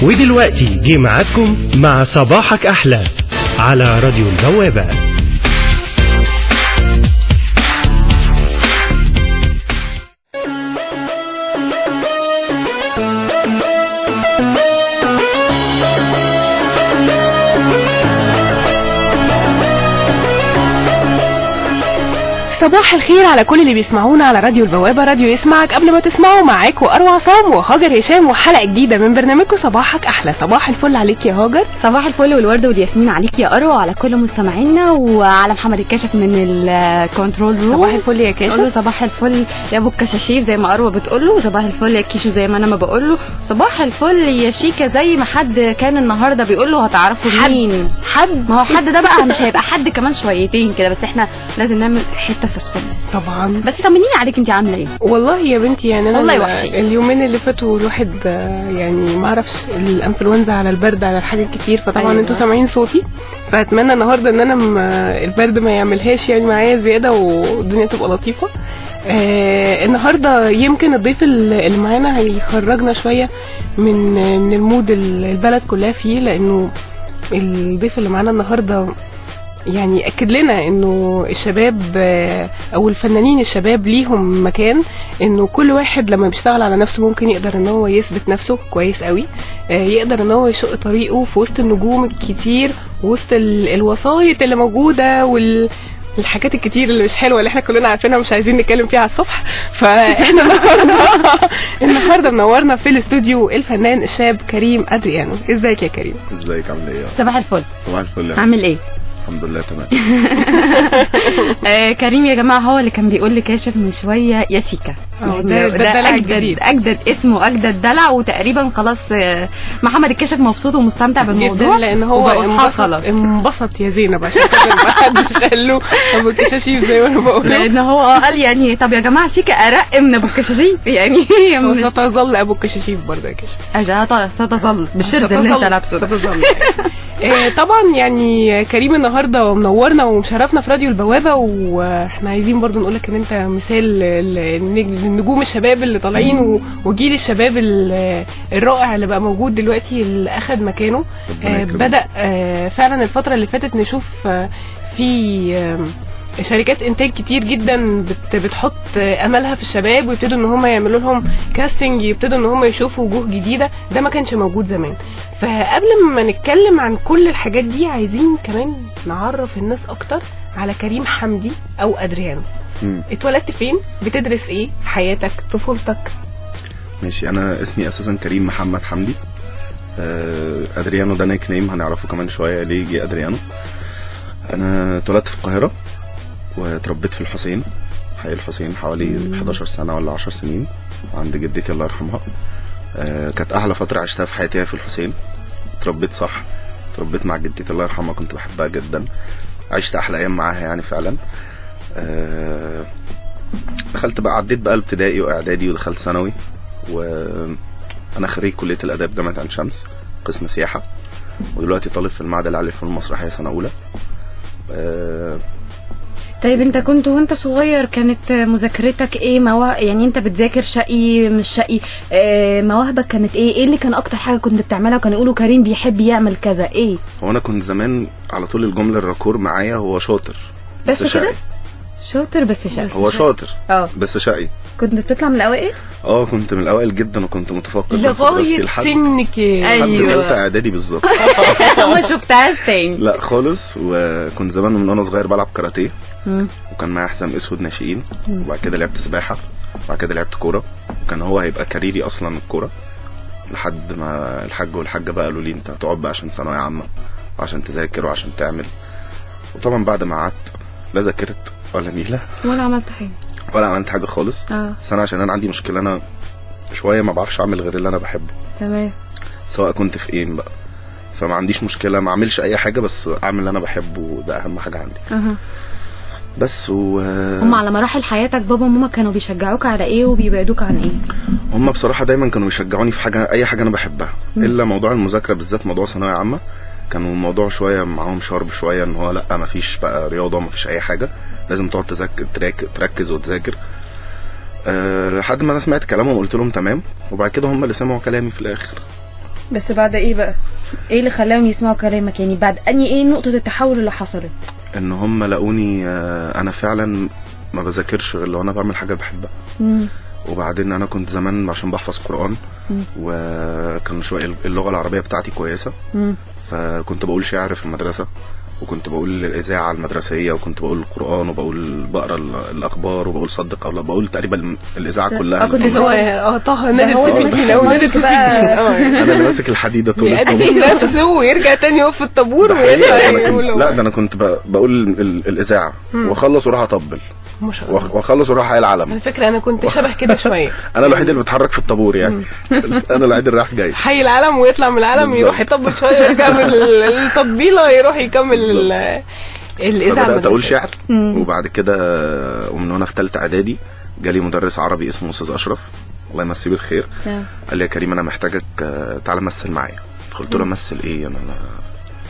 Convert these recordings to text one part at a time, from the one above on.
ودلوقتي جه ميعادكم مع صباحك أحلى على راديو البوابة. صباح الخير على كل اللي بيسمعونا على راديو البوابة، راديو يسمعك قبل ما تسمعوا. معاك وأروى عصام وهاجر هشام وحلقة جديدة من برنامجكم صباحك أحلى. صباح الفل عليك يا هاجر. صباح الفل والورد والياسمين عليك يا أروى وعلى كل مستمعينا وعلى محمد الكاشف من الكنترول روم. صباح الفل يا كاشف. صباح الفل يا ابو الكشاشير زي ما أروى بتقوله، وصباح الفل يا كيشو زي ما انا ما بقوله، صباح الفل يا شيكا زي ما حد كان النهارده بيقوله. هتعرفوا مين حد؟ ما هو حد ده بقى مش هيبقى حد كمان شويتين كده، بس احنا لازم نعمل حته سسبنس طبعا. بس طمنيني عليك، انت عامله ايه؟ والله يا بنتي يعني انا والله وحشين اليومين اللي فاتوا الواحد يعني ما اعرفش الانفلونزا على البرد على الحاجات كتير، فطبعا أيوة. انتوا سامعين صوتي، فاتمنى النهارده ان انا البرد ما يعملهاش يعني معايا زياده والدنيا تبقى لطيفه. النهارده يمكن الضيف اللي معانا هيخرجنا شويه من المود البلد كلها فيه، لانه الضيف اللي معانا النهارده يعني اكد لنا انه الشباب او الفنانين الشباب ليهم مكان، انه كل واحد لما بيشتغل على نفسه ممكن يقدر ان هو يثبت نفسه كويس قوي، يقدر ان هو يشق طريقه في وسط النجوم الكتير وسط الوسايط اللي موجوده الحاجات الكتير اللي مش حلوه اللي احنا كلنا عارفينها مش عايزين نتكلم فيها على الصبح. فاحنا النهارده منورنا في الاستوديو الفنان الشاب كريم أدريانو. ازيك يا كريم؟ ازيك عامل ايه؟ صباح الفل. صباح الفل. عامل ايه؟ الحمد لله تمام. كريم يا جماعه هو اللي كان بيقول لي كاشف من شويه يا شيكا، ده اجدد اسمه اجدد دلع، وتقريبا خلاص محمد الكاشف مبسوط ومستمتع بالموضوع لان هو انبسط يا زينب عشان كده ما حدش قال له ابو الكشاشيف زي ما انا بقول، لان هو قال يعني طب يا جماعه شيكا ارق من ابو الكشاشيف يعني وستظل ابو الكشاشيف برضه يا كاشف. ستظل بالشرز اللي انت لابسه ده. طبعا يعني كريم النهارده منورنا ومشرفنا في راديو البوابه، واحنا عايزين برضو نقول لك ان انت مثال للنجوم الشباب اللي طالعين وجيل الشباب الرائع اللي بقى موجود دلوقتي اللي اخذ مكانه. بدا فعلا الفتره اللي فاتت نشوف في شركات انتاج كتير جدا بتحط املها في الشباب ويبتدوا ان هم يعملوا لهم كاستنج، يبتدوا ان هم يشوفوا وجوه جديده، ده ما كانش موجود زمان. فقبل ما نتكلم عن كل الحاجات دي عايزين كمان نعرف الناس اكتر على كريم حمدي او أدريانو. اتولدت فين؟ بتدرس ايه؟ حياتك، طفولتك؟ ماشي، انا اسمي اساسا كريم محمد حمدي. أدريانو ده نيك نيم هنعرفه كمان شويه ليه جه أدريانو. انا اتولدت في القاهره واتربيت في الحسين، حي الحسين، حوالي 11 سنه ولا 10 سنين عند جدتي الله يرحمها. كانت احلى فتره عشتها في حياتي في الحسين. اتربيت صح، اتربيت مع جدتي الله يرحمها، كنت بحبها جدا، عشت احلى ايام معاها يعني فعلا. دخلت بقى، عديت بقى الابتدائي واعدادي ودخلت ثانوي، وانا خريج كليه الاداب جامعه عين شمس قسم سياحه، ودلوقتي طالب في المعهد العالي للفنون المسرحيه سنه اولى. طيب انت كنت وانت صغير كانت مذاكرتك ايه؟ يعني انت بتذاكر شقي مش شقي؟ مواهبك كانت ايه اللي كان اكتر حاجه كنت بتعملها وكانوا يقولوا كريم بيحب يعمل كذا ايه؟ هو انا كنت زمان على طول الجمله الراكور معايا هو شاطر بس كده؟ شاطر بس شقي. هو شاطر بس شقي. كنت بتطلع من الاوائل؟ كنت من الاوائل جدا، وكنت متفوق لغايه سنك لحد ثالثه اعدادي بالظبط. ما شفتهاش تاني؟ لا خالص. وكنت زمان من وانا صغير بلعب كاراتيه، وكان معايا حزام اسود ناشئين، وبعد كده لعبت سباحه، وبعد كده لعبت كوره، وكان هو هيبقى كاريري اصلا الكوره، لحد ما الحاج والحاجه بقى قالوا لي انت هتقعد بقى عشان ثانويه عامه وعشان تذاكر وعشان تعمل. وطبعا بعد ما قعدت لا ذاكرت ولا نيله ولا عملت حاجه خالص. بس انا عشان انا عندي مشكله، انا شويه ما بعرفش اعمل غير اللي انا بحبه. تمام. سواء كنت في ايه بقى، فما عنديش مشكله ما اعملش اي حاجه، بس اعمل اللي انا بحبه، وده اهم حاجه عندي. بس هم على مراحل حياتك بابا وماما كانوا بيشجعوك على ايه وبيبعدوك عن ايه؟ هم بصراحه دايما كانوا بيشجعوني في حاجه، اي حاجه انا بحبها، الا موضوع المذاكره بالذات، موضوع ثانويه عامه كانوا الموضوع شويه معاهم شارب شويه، ان هو لا مفيش بقى رياضه، مفيش اي حاجه، لازم تقعد تركز وتذاكر. لحد ما انا سمعت كلامهم وقلت لهم تمام، وبعد كده هم اللي سمعوا كلامي في الاخر. بس بعد ايه بقى؟ ايه اللي خلاهم يسمعوا كلامك؟ يعني بعد ايه نقطه التحول اللي حصلت؟ ان هم لقوني انا فعلا ما بذاكرش غير لو انا بعمل حاجه بحبها. وبعدين انا كنت زمان عشان بحفظ قرآن وكان شويه اللغه العربيه بتاعتي كويسه، فكنت بقول شعر في المدرسه، وكنت بقول الاذاعه المدرسيه، وكنت بقول القرآن، وبقول بقرا الاخبار، وبقول صدق او لا، بقول تقريبا الاذاعه كلها. كنت طه نادر سيف الدين او نادر سيف انا اللي ماسك الحديده طول الطابور يقدم نفسه ويرجع تاني يقف في الطابور ويطلع يقول. لا ده انا كنت بقول الاذاعه واخلص واروح اطبل، ما شاء الله، واخلص واروح حي العلم. على فكره انا كنت شبه كده شويه. انا الوحيد اللي بتحرك في الطابور يعني. انا الوحيد اللي رايح جاي حي العلم، ويطلع من العلم يروح يطبل شويه ويرجع من التطبيله يروح يكمل الاذاعه. بدات اقول شعر، وبعد كده ومن وانا في ثالثه اعدادي جالي مدرس عربي اسمه استاذ اشرف، الله يمسيه بالخير. قال لي يا كريم انا محتاجك تعالى مثل معايا. قلت له امثل ايه؟ انا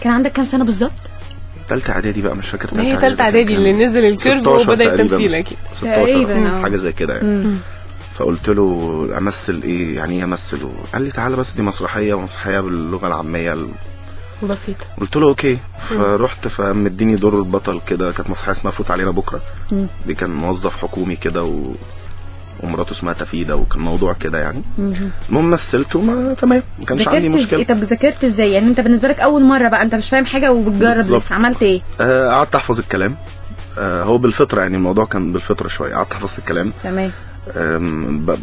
كان عندك كام سنه بالظبط؟ ثالثه اعدادي بقى، مش فاكر. هي ثالثه اعدادي اللي نزل الكيرف وبدا التمثيل اكيد 16 حاجه زي كده يعني. فقلت له امثل ايه؟ يعني ايه امثل؟ قال لي تعالى بس دي مسرحيه باللغه العاميه بسيطه. قلت له اوكي. فرحت فمديني دور البطل كده، كانت مسرحيه اسمها فوت علينا بكره. دي كان موظف حكومي كده ومراته اسمها تفيده، وكان موضوع كده يعني. المهم مثلت وما تمام، ما كانش عندي مشكله. طب ذاكرت ازاي؟ يعني انت بالنسبه لك اول مره بقى انت مش فاهم حاجه وبتجرب لسه، عملت ايه؟ قعدت احفظ الكلام. هو بالفطره يعني، الموضوع كان بالفطره شويه. قعدت حفظت الكلام تمام.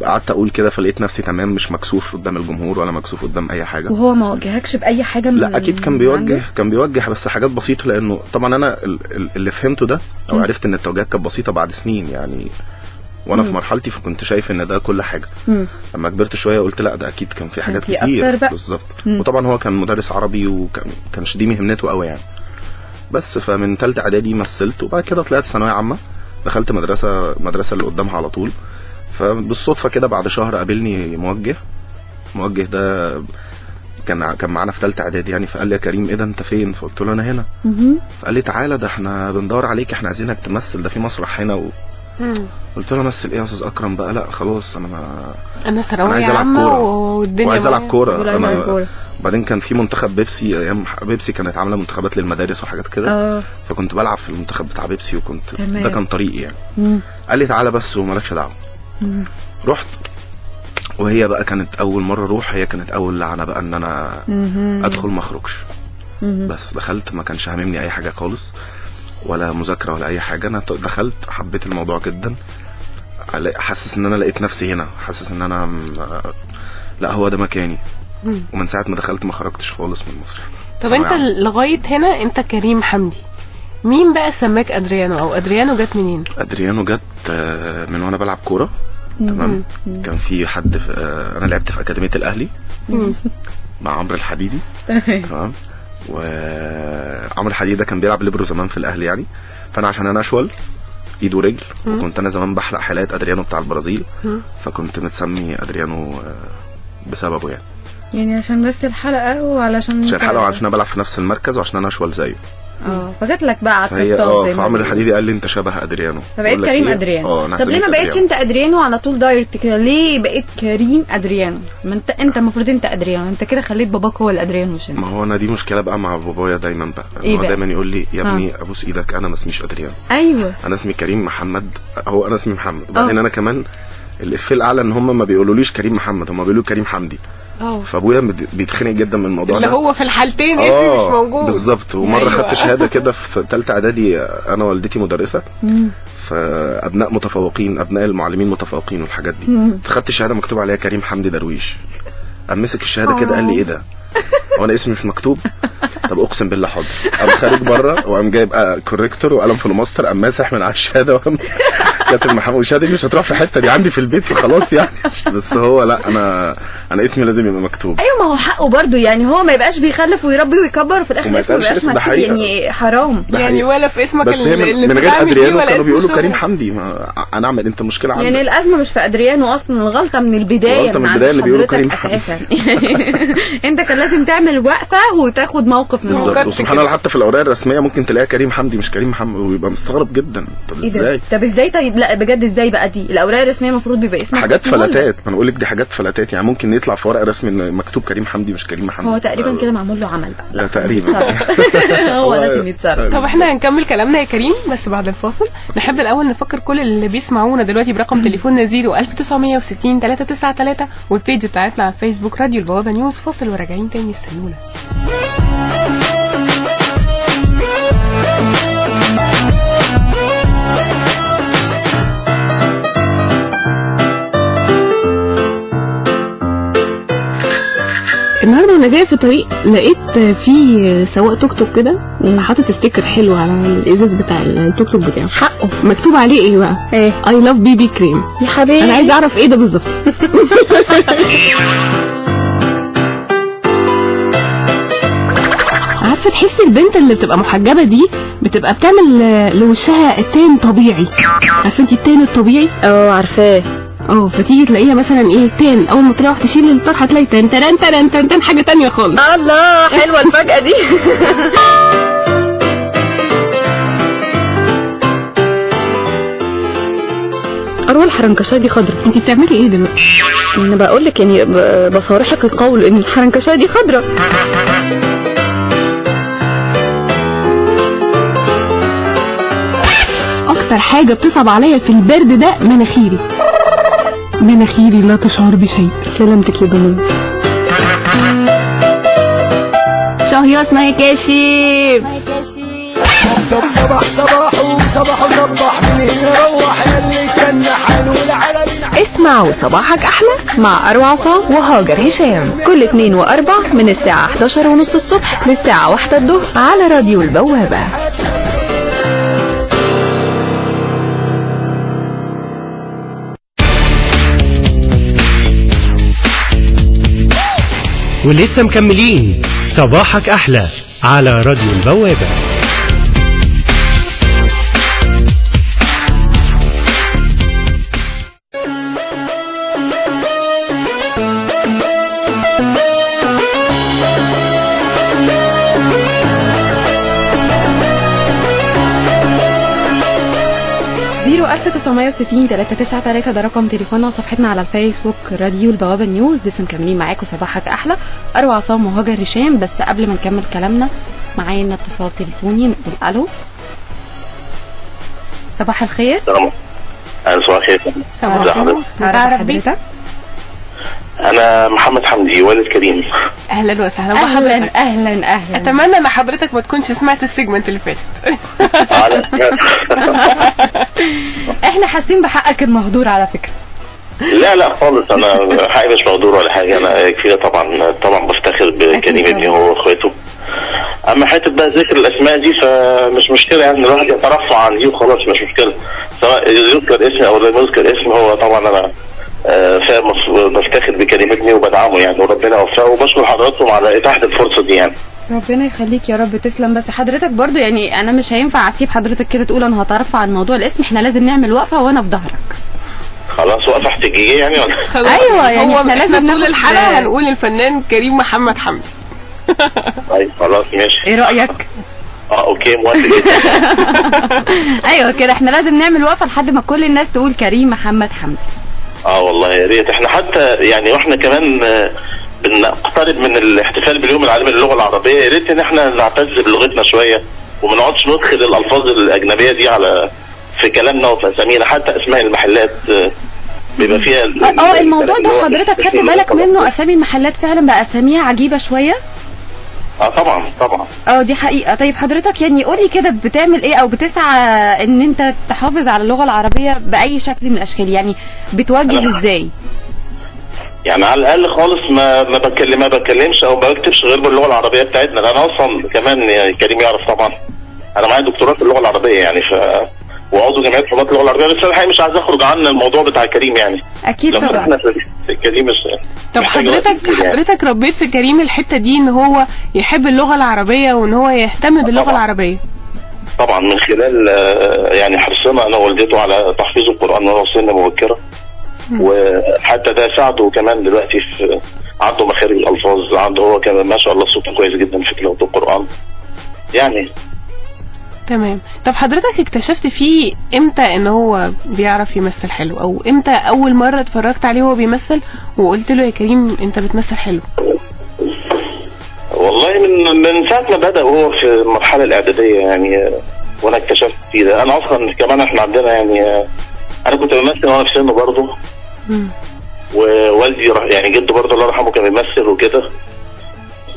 قعدت اقول كده، فلقيت نفسي تمام، مش مكسوف قدام الجمهور ولا مكسوف قدام اي حاجه. وهو ما وجهكش باي حاجه؟ لا اكيد كان بيوجه بس حاجات بسيطه، لانه طبعا انا اللي فهمته ده او عرفت ان التوجيهات كانت بسيطه بعد سنين يعني، وانا في مرحلتي، فكنت شايف ان ده كل حاجه. لما كبرت شويه قلت لا ده اكيد كان في حاجات كتير بالظبط. وطبعا هو كان مدرس عربي وكانش دي مهنته قوي يعني. بس فمن ثالثه اعدادي مثلت، وبعد كده طلعت ثانويه عامه، دخلت مدرسه اللي قدامها على طول. فبالصدفه كده بعد شهر قابلني موجه ده كان معانا في ثالثه اعدادي يعني. فقال لي يا كريم ايه ده انت فين؟ فقلت له انا هنا. فقال لي تعالى ده احنا بندور عليك، احنا عايزينك تمثل، ده في مسرح هنا قلت له امثل ايه يا استاذ اكرم بقى؟ لا خلاص انا ثانويه عامه والدنيا وعايز العب كوره. بعدين كان في منتخب بيبسي، ايام بيبسي كانت عامله منتخبات للمدارس وحاجات كده. فكنت بلعب في المنتخب بتاع بيبسي، وكنت ده كان طريقي يعني. قال لي تعالى بس ومالكش دعوه. رحت، وهي بقى كانت اول مره اروح، هي كانت اول لعنه بقى ان انا ادخل ما اخرجش. بس دخلت، ما كانش هاممني اي حاجه خالص، ولا مذاكره ولا اي حاجه. انا دخلت حبيت الموضوع جدا، حاسس ان انا لقيت نفسي هنا، حاسس ان انا لا هو ده مكاني. ومن ساعه ما دخلت ما خرجتش خالص من مصر. طب انت لغايه هنا انت كريم حمدي، مين بقى سماك ادريانو؟ او ادريانو جت منين؟ ادريانو جت من وانا بلعب كوره. تمام. كان في حد انا لعبت في اكاديميه الاهلي مع عمرو الحديدي. تمام. وعمرو الحديدي ده كان بيلعب ليبرو زمان في الاهلي يعني. فانا عشان انا اشول ايد ورجل، وكنت انا زمان بحلق حلقات ادريانو بتاع البرازيل، فكنت متسمي ادريانو بسببه يعني عشان بس الحلقه، وعلشان الحلقه، وعشان انا بلعب في نفس المركز، وعشان انا اشول زيه. فجات لك بقى على التطاق زي ما فعمرو الحديدي قال لي انت شبه ادريانو، فبقيت كريم ادريانو. طب ليه ما بقيتش انت ادريانو على طول دايركت كده؟ ليه بقيت كريم ادريانو؟ ما انت المفروض انت ادريانو، انت كده خليت باباك هو الادريانو مش انت. ما هو انا دي مشكله بقى مع بابايا دايما بقى. هو دايما يقول لي يا ابني ابوس ايدك انا ما اسميش ادريانو. ايوه انا اسمي كريم محمد، هو انا اسمي محمد. وبعدين انا كمان الافيه الاعلى ان هم ما بيقولوليش كريم محمد، هم بيقولوا كريم حمدي. فابويا بيتخنق جدا من الموضوع ده، اللي هو في الحالتين اسمي مش موجود بالظبط. ومره خدت شهاده كده في ثالثه اعدادي، انا والدتي مدرسه، فابناء متفوقين، ابناء المعلمين متفوقين والحاجات دي. فخدت الشهاده مكتوب عليها كريم حمدي درويش. مسك الشهاده كده قال لي ايه ده؟ هو انا اسمي مش مكتوب؟ طب اقسم بالله حاضر. قام خارج بره وقام جايب كوريكتور وقلم فلوماستر، قام ماسح من على الشهاده وقام كاتب محمد. والشهاده دي مش هتروح في حته، دي عندي في البيت فخلاص يعني. بس هو لا، انا اسمي لازم يبقى مكتوب. ايوه ما هو حقه برضه يعني، هو ما يبقاش بيخلف ويربي ويكبر وفي الاخر اسمه ما يبقاش مكتوب يعني، حرام يعني. ولا في اسمك بس اللي من غير ادريانو كانوا بيقولوا كريم حمدي. انا اعمل انت مشكله عندك يعني. الازمه مش في ادريانو اصلا، الغلطه من البدايه، اللي بيقولوا كريم حمدي اساسا. انت كان لازم تعمل تعمل وقفه وتاخد موقف من بالظبط. وسبحان الله حتى في الاوراق الرسميه ممكن تلاقيها كريم حمدي مش كريم محمد، ويبقى مستغرب جدا. طب ازاي؟ طب ازاي؟ طيب لا بجد ازاي بقى؟ دي الاوراق الرسميه المفروض بيبقى اسمها حاجات فلاتات. ما انا بقول لك دي حاجات فلاتات، يعني ممكن يطلع في ورق رسمي مكتوب كريم حمدي مش كريم محمد. هو تقريبا كده معمول له عمل بقى. لا تقريبا. هو لازم يتصرف. طب احنا هنكمل كلامنا يا كريم بس بعد الفاصل. نحب الاول نفكر كل اللي بيسمعونا دلوقتي برقم تليفوننا 01960 393 والبيج بتاعتنا على الفيسبوك راديو البوابه نيوز. فاصل وراجعين تاني، استنونا. النهارده وانا جايه في الطريق لقيت في سواق توك توك كده حاطط ستيكر حلو على الازاز بتاع التوك توك بتاعه. حقه. مكتوب عليه ايه بقى؟ ايه؟ اي لاف بيبي كريم. يا حبيبي انا عايزه اعرف ايه ده بالظبط. عارفه تحسي البنت اللي بتبقى محجبه دي بتبقى بتعمل لوشها التان طبيعي. عارفه انت التان الطبيعي؟ عارفاه. فتيجي تلاقيها مثلا ايه تان، اول ما تروح تشيل الطرح هتلاقي تان تران تران تان تان حاجه تانية خالص. الله حلوه الفجأة دي. اروى الحرنكشاه دي خضرا. انت بتعملي ايه دلوقتي؟ انا بقول لك يعني بصارحك القول ان الحرنكشاه دي خضرا. اكتر حاجه بتصعب عليا في البرد ده مناخيري لا تشعر بشيء. سلامتك يا دنيا. شهيصنا يا كاشف. صباح وصبح من هنا روح يلي كان حلو العالمين. اسمعوا صباحك أحلى مع أروى عصام وهاجر هشام كل 2 و4 من الساعة 11:30 الصبح للساعة 1 الظهر على راديو البوابة. ولسه مكملين صباحك أحلى على راديو البوابة. -1960 393 ده رقم تليفوننا وصفحتنا على الفيسبوك راديو البوابة نيوز. لسه مكملين معاكم صباحك أحلى أروى عصام وهاجر هشام. بس قبل ما نكمل كلامنا معانا اتصال تليفوني نقول ألو. صباح الخير. صباح الخير. صباح الخير. تعرف حضرتك؟ أنا محمد حمدي والد كريم. أهلا وسهلا بحضرتك. أهلا. أتمنى أن حضرتك ما تكونش سمعت السيجمنت اللي فاتت. احنا حاسين بحقك المهدور على فكرة. لا خالص، أنا حقي مش مهدور ولا حاجة. أنا كفاية طبعا بفتخر بكريم ابني هو وأخواته. أما حتة بقى ذكر الأسماء دي فمش مشكلة، يعني الواحد يترفع عن دي وخلاص مش مشكلة، سواء يذكر اسم أو لا يذكر اسم. هو طبعا أنا بفتخر بكريم ابني وبدعمه يعني، وربنا يوفقه، وبشكر حضراتكم على إتاحة الفرصة دي يعني. ربنا يخليك يا رب. تسلم. بس حضرتك برضو يعني انا مش هينفع اسيب حضرتك كده تقول انا هترفع عن موضوع الاسم. احنا لازم نعمل وقفه وانا في ظهرك. خلاص وقفه احتجاجيه يعني ولا؟ ايوه يعني احنا لازم طول الحلقه هنقول الفنان كريم محمد حمدي. طيب خلاص ماشي. ايه رايك؟ اوكي موافق جدا. ايوه كده احنا لازم نعمل وقفه لحد ما كل الناس تقول كريم محمد حمدي. والله يا ريت. احنا حتى يعني واحنا كمان بنقترب من الاحتفال باليوم العالمي للغه العربيه، يا ريت ان احنا نعتز بلغتنا شويه وما نقعدش ندخل الالفاظ الاجنبيه دي على في كلامنا وفي اسامينا. حتى اسماء المحلات بيبقى فيها الموضوع ده حضرتك خدت بالك منه؟ اسامي المحلات فعلا بقى اساميها عجيبه شويه. طبعا دي حقيقه. طيب حضرتك يعني قولي كده بتعمل ايه او بتسعى ان انت تحافظ على اللغه العربيه باي شكل من الاشكال؟ يعني بتواجه ازاي؟ يعني على الاقل خالص ما بتكلمش او ما بكتبش غير باللغه العربيه بتاعتنا. لان انا اصلا كمان يعني كريم يعرف طبعا انا معايا دكتوراه في اللغه العربيه يعني وعضو جمعيه طلاب اللغه العربيه. بس انا الحقيقه مش عايز اخرج عن الموضوع بتاع كريم يعني. اكيد طبعا. احنا في كريم مش. طب حضرتك ربيت في كريم الحته دي ان هو يحب اللغه العربيه وان هو يهتم باللغه العربيه؟ طبعا من خلال يعني حرصنا انا ووالدته على تحفيظ القران وهو سن مبكره، وحتى ده ساعده كمان دلوقتي عنده مخارج الالفاظ، عنده هو كمان ما شاء الله صوته كويس جدا في تلاوه القران يعني. تمام. طب حضرتك اكتشفت فيه امتى ان هو بيعرف يمثل حلو، او امتى اول مره اتفرجت عليه وهو بيمثل وقلت له يا كريم انت بتمثل حلو؟ والله من ساعه ما بدا وهو في المرحله الاعداديه يعني، وانا اكتشفت فيه ده. انا اصلا كمان احنا عندنا يعني انا كنت بمثل وانا في سنه برضه، ووالدي يعني جده برضه الله يرحمه كان بيمثل وكده،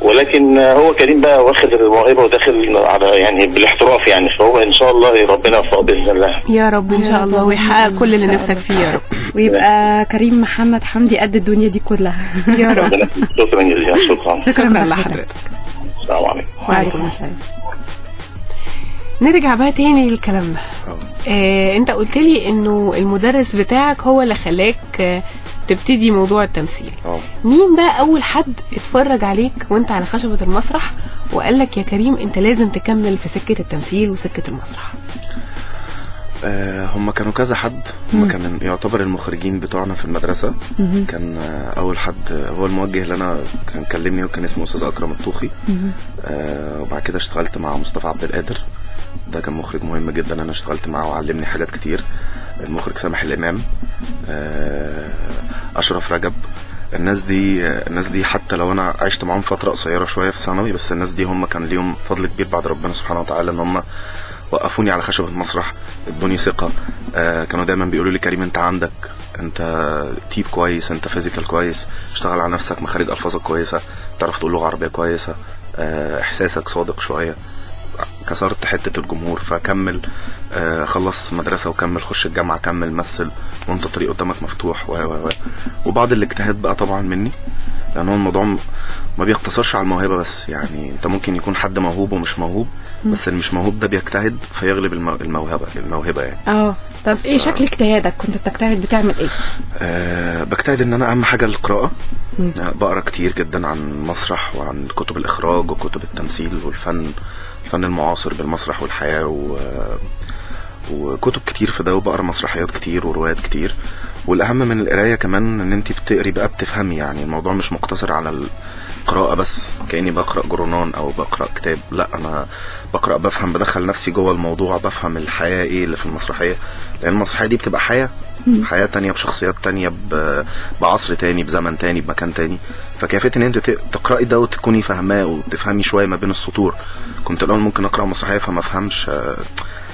ولكن هو كريم بقى واخد الموهبه وداخل على يعني بالاحتراف يعني، فهو ان شاء الله ربنا يوفقه باذن الله. يا رب ان شاء الله، ويحقق كل اللي نفسك فيه يا رب، ويبقى كريم محمد حمدي قد الدنيا دي كلها. يا رب. شكرا جزيلا. شكرا لحضرتك. السلام عليكم. وعليكم السلام. نرجع بقى تاني لكلامنا. انت قلت لي انه المدرس بتاعك هو اللي خلاك تبتدي موضوع التمثيل. مين بقى اول حد اتفرج عليك وانت على خشبة المسرح وقال لك يا كريم انت لازم تكمل في سكة التمثيل وسكة المسرح؟ هم كانوا كذا حد. هم كان يعتبر المخرجين بتوعنا في المدرسة. كان أول حد هو الموجه اللي أنا كان كلمني، وكان اسمه أستاذ أكرم الطوخي. وبعد كده اشتغلت مع مصطفى عبد القادر، ده كان مخرج مهم جدا أنا اشتغلت معه وعلمني حاجات كتير. المخرج سامح الإمام، أشرف رجب. الناس دي حتى لو أنا عشت معهم فترة قصيرة شوية في ثانوي، بس الناس دي هم كان ليهم فضل كبير بعد ربنا سبحانه وتعالى ان هم وقفوني على خشبة المسرح، ادوني ثقة. كانوا دايما بيقولوا لي كريم انت تيب كويس، انت فيزيكال كويس، اشتغل على نفسك، مخارج الفاظك كويسة، تعرف تقول لغة عربية كويسة، احساسك صادق شوية، كسرت حتة الجمهور، فكمل، خلص مدرسة وكمل، خش الجامعة كمل، مثل وانت الطريق قدامك مفتوح وبعض الاجتهاد بقى طبعا مني، لان هو الموضوع ما بيقتصرش على الموهبة بس. يعني انت ممكن يكون حد موهوب ومش موهوب، بس اللي مش موهوب ده بيجتهد فيغلب الموهبة يعني. طب ايه شكل اجتهادك؟ كنت بتجتهد بتعمل ايه؟ بجتهد ان انا اهم حاجة القراءة. بقرا كتير جدا عن المسرح وعن كتب الاخراج وكتب التمثيل والفن، الفن المعاصر بالمسرح والحياة وكتب كتير في ده، وبقرا مسرحيات كتير وروايات كتير. والاهم من القرايه كمان ان انت بتقري بقى بتفهمي، يعني الموضوع مش مقتصر على القراءه بس كاني بقرا جورنان او بقرا كتاب، لا انا بقرا بفهم، بدخل نفسي جوه الموضوع، بفهم الحياه ايه اللي في المسرحيه، لان المسرحيه دي بتبقى حياه تانية بشخصيات تانية بعصر تاني بزمن تاني بمكان تاني. فكيفية ان انت تقرأي ده وتكوني فاهماه وتفهمي شوية ما بين السطور. كنت الاول ممكن اقرأ مسرحية فما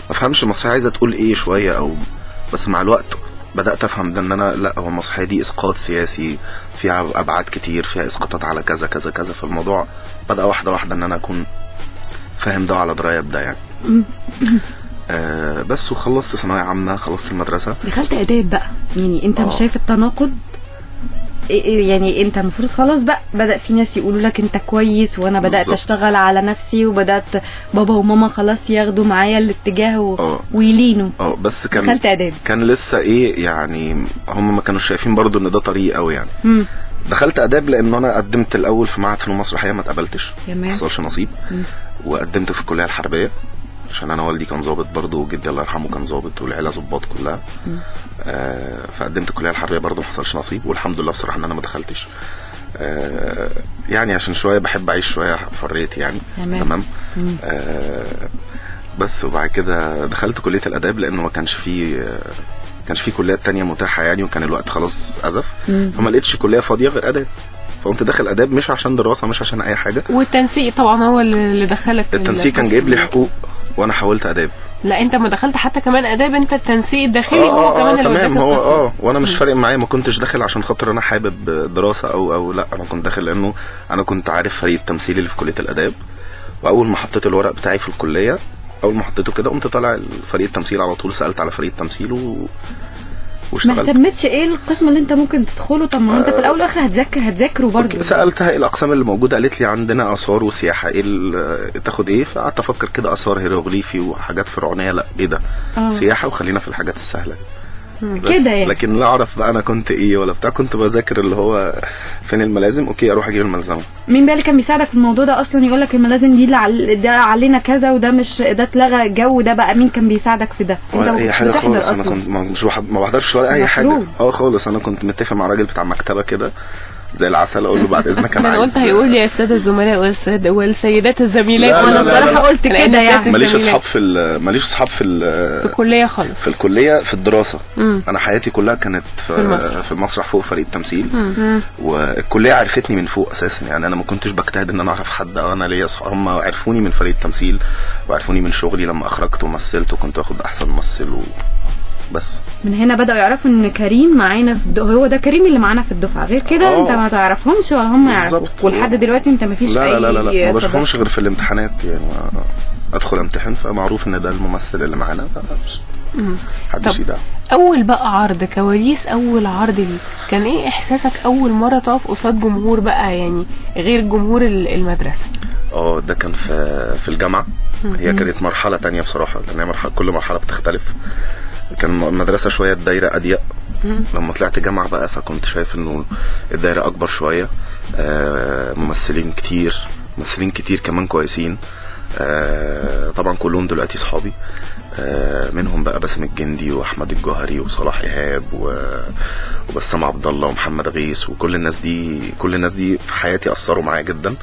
افهمش المسرحية عايزة تقول ايه شوية، او بس مع الوقت بدأت افهم ده، ان انا لا، هو المسرحية دي اسقاط سياسي فيها ابعاد كتير، فيها اسقاطات على كذا كذا كذا. فالموضوع بدأ واحدة واحدة ان انا اكون فاهم ده على دراية بده يعني. بس وخلصت ثانوية عامة، خلصت المدرسة، دخلت آداب بقى. يعني انت مش شايف التناقض؟ يعني انت المفروض خلاص بقى بدأ في ناس يقولوا لك انت كويس، وانا بدأت بالزبط. اشتغل على نفسي، وبدأت بابا وماما خلاص ياخدوا معايا الاتجاه ويلينوا. بس كان دخلت آداب، كان لسه ايه يعني، هم ما كانوا شايفين برضو ان ده طريق قوي يعني. دخلت آداب لان انا قدمت الاول في معهد فنون مسرحية، ما اتقبلتش، ما حصلش نصيب. وقدمت في الكلية الحربية عشان انا والدي كان ضابط برضه، وجدي الله يرحمه كان ضابط، والعيله ضباط كلها. فقدمت الكليه الحربيه برضه ما حصلش نصيب، والحمد لله بصراحه ان انا ما دخلتش. يعني عشان شويه بحب اعيش شويه حريتي يعني. تمام. بس وبعد كده دخلت كليه الاداب لانه ما كانش فيه كليات تانية متاحه يعني، وكان الوقت خلاص ازف، فما لقيتش كليه فاضيه غير اداب، فقمت داخل اداب مش عشان دراسه، مش عشان اي حاجه. والتنسيق طبعا هو اللي دخلك. التنسيق كان جايب لي حقوق وانا حاولت اداب. لا انت ما دخلت حتى كمان اداب، انت التنسيق الداخلي هو كمان اللي تمام. هو وانا مش فارق معايا، ما كنتش داخل عشان خاطر انا حابب دراسه او لا، انا كنت داخل لانه انا كنت عارف فريق التمثيل اللي في كليه الاداب، واول ما حطيت الورق بتاعي في الكليه، اول ما حطيته كده قمت طالع فريق التمثيل على طول، سالت على فريق التمثيل ما اهتمتش ايه القسم اللي انت ممكن تدخله؟ طب ما انت في الاول والاخر هتذاكره برضه. سالتها ايه الاقسام اللي موجوده، قالت لي عندنا اثار وسياحه، ايه تاخد ايه؟ فقعدت افكر كده، اثار هيروغليفي وحاجات فرعونيه، لا ايه ده، سياحه، وخلينا في الحاجات السهله كده يعني. لكن لا اعرف بقى انا كنت ايه ولا بتاع، كنت بذاكر اللي هو فين الملازم، اوكي اروح اجيب الملزمه. مين بقى اللي كان بيساعدك في الموضوع ده اصلا؟ يقول لك الملازم دي ده علينا كذا، وده مش ده اتلغى الجو ده بقى، مين كان بيساعدك في ده؟ ولا اي حاجه خالص، انا كنت ما بحضرش ولا اي حاجه خالص. انا كنت متفق مع راجل بتاع مكتبه كده، زي العسل، اقول له بعد اذنك انا انا عايز. قلت هيقول يا الساده الزملاء والسيدات الزميلات، لا، وانا لا، لا، الصراحه لا. قلت كده يعني. ماليش اصحاب في الكليه خالص. في الكليه، في الدراسه. انا حياتي كلها كانت في المسرح فوق فريق التمثيل. والكليه عرفتني من فوق اساسا، يعني انا ما كنتش بجتهد ان انا اعرف حد، او انا ليا اصحاب، هم عرفوني من فريق التمثيل وعرفوني من شغلي لما اخرجت ومثلت وكنت واخد احسن ممثل بس. من هنا بدأوا يعرفوا ان كريم معانا في هو ده كريم اللي معانا في الدفعه، غير كده انت ما تعرفهمش ولا هم يعرفوك. بالظبط. ولحد دلوقتي انت ما فيش لا اي لا لا لا، ما صداقة. بشوفهمش غير في الامتحانات، يعني ادخل امتحن فمعروف ان ده الممثل اللي معانا، محدش يدعم. اول بقى عرض كواليس، اول عرض ليك كان ايه احساسك اول مره تقف قصاد جمهور بقى، يعني غير جمهور المدرسه؟ ده كان في الجامعه. هي كانت مرحله تانية بصراحه، لان هي كل مرحله بتختلف. كان المدرسه شويه الدايره اضيق. لما طلعت جامعه بقى فكنت شايف انه الدايره اكبر شويه. ممثلين كتير كمان كويسين. طبعا كلهم دلوقتي صحابي. منهم بقى باسم الجندي واحمد الجوهري وصلاح ايهاب وبسام عبد الله ومحمد غيث، وكل الناس دي في حياتي اثروا معايا جدا.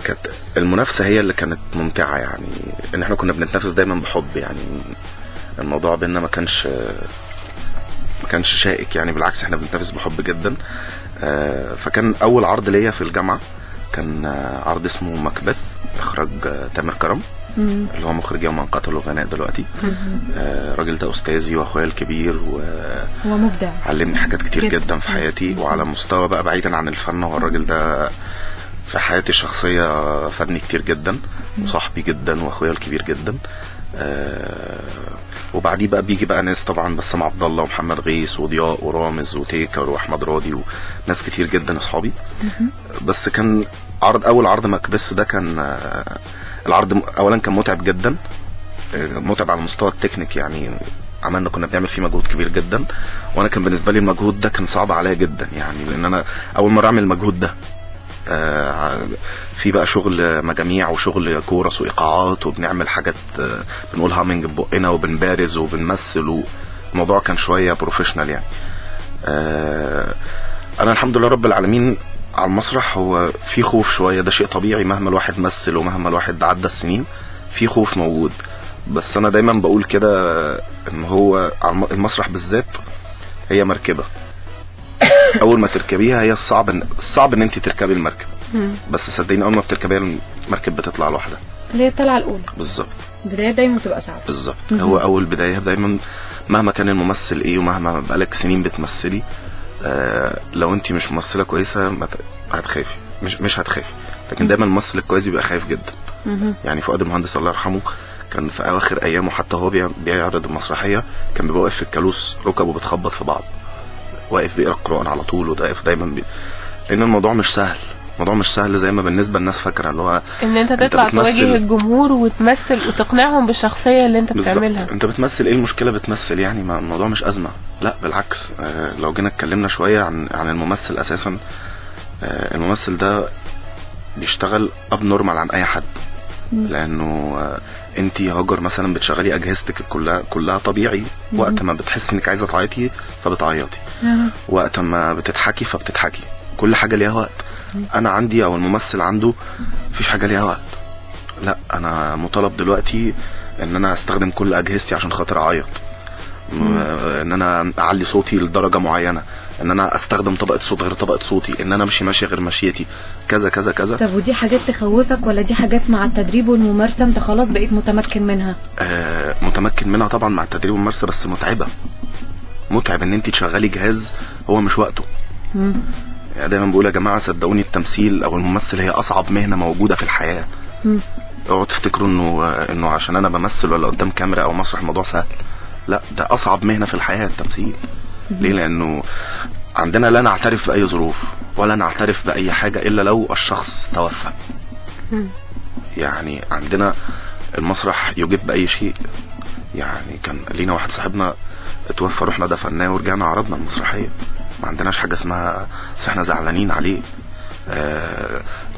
كانت المنافسه هي اللي كانت ممتعه، يعني ان احنا كنا بنتنافس دايما بحب، يعني الموضوع بينا ما كانش شائك، يعني بالعكس احنا بنتنافس بحب جدا. فكان اول عرض ليا في الجامعه كان عرض اسمه مكبث، اخراج تامر كرم اللي هو مخرج يوم من قتل وغناء دلوقتي. الراجل ده استاذي واخويا الكبير، هو مبدع، علمني حاجات كتير جدا في حياتي، وعلى مستوى بقى بعيدا عن الفن. هو الراجل ده في حياتي الشخصيه فادني كتير جدا، وصاحبي جدا واخويا الكبير جدا. وبعديه بقى بيجي بقى ناس طبعا، بسام عبد الله ومحمد غيث وضياء ورامز وتيكر واحمد راضي وناس كتير جدا اصحابي. بس كان اول عرض مكبس ده كان العرض اولا كان متعب جدا، متعب على المستوى التكنيك، يعني كنا بنعمل فيه مجهود كبير جدا، وانا كان بالنسبه لي المجهود ده كان صعب عليا جدا، يعني لان انا اول مره اعمل المجهود ده. في بقى شغل مجاميع وشغل كورس وايقاعات، وبنعمل حاجات بنقول هامينج ببقنا وبنبارز وبنمثل، والموضوع كان شويه بروفيشنال يعني. انا الحمد لله رب العالمين على المسرح هو في خوف شويه، ده شيء طبيعي مهما الواحد مثل ومهما الواحد عدى السنين، في خوف موجود. بس انا دايما بقول كده ان هو المسرح بالذات هي مركبه، اول ما تركبيها هي الصعب ان انت تركبي المركب، بس صدقيني اول ما بتركبيها المركب بتطلع لوحدها، اللي هي الطلعه الاولى بالظبط. البدايه دايما بتبقى صعبه بالظبط. هو اول بدايه دايما مهما كان الممثل ايه، ومهما بقالك سنين بتمثلي، لو انت مش ممثله كويسه هتخافي، مش هتخافي، لكن دايما الممثل الكويس بيبقى خايف جدا. يعني فؤاد المهندس الله يرحمه كان في اواخر ايامه حتى هو بيعرض المسرحيه كان بيبقى واقف في الكالوس ركبه بتخبط في بعض، واقف بيقرا القران على طول، واقف دايما لان الموضوع مش سهل زي ما بالنسبه للناس فاكره، اللي هو ان انت تطلع تواجه الجمهور وتمثل وتقنعهم بالشخصيه اللي انت بتعملها. انت بتمثل، ايه المشكله بتمثل يعني؟ ما الموضوع مش ازمه، لا بالعكس. لو جينا اتكلمنا شويه عن الممثل اساسا، الممثل ده بيشتغل اب نورمال عن اي حد، لانه انت هاجر مثلا بتشغلي اجهزتك كلها طبيعي. وقت ما بتحسي انك عايزه تعيطي فبتعيطي، وقت ما بتضحكي فبتضحكي، كل حاجه ليها وقت. انا عندي او الممثل عنده مفيش حاجه ليها وقت، لا انا مطالب دلوقتي ان انا استخدم كل اجهزتي عشان خاطر اعيط، ان انا اعلي صوتي لدرجه معينه، ان انا استخدم طبقه صوت غير طبقه صوتي، ان انا امشي ماشيه غير مشيتي، كذا كذا كذا. طب ودي حاجات تخوفك ولا دي حاجات مع التدريب والممارسه انت خلاص بقيت متمكن منها؟ متمكن منها طبعا مع التدريب والممارسه، بس متعب ان انت تشغلي جهاز هو مش وقته. يعني دايما بقول يا جماعه صدقوني التمثيل او الممثل هي اصعب مهنه موجوده في الحياه. اوعوا تفتكروا انه عشان انا بمثل ولا قدام كاميرا او مسرح الموضوع سهل، لا ده اصعب مهنه في الحياه التمثيل. ليه؟ لانه عندنا لا نعترف باي ظروف ولا نعترف باي حاجه الا لو الشخص توفى. يعني عندنا المسرح يجيب باي شيء. يعني كان لينا واحد صاحبنا اتوفى، رحنا دفناه ورجعنا عرضنا المسرحيه، ما عندناش حاجه اسمها بس احنا زعلانين عليه.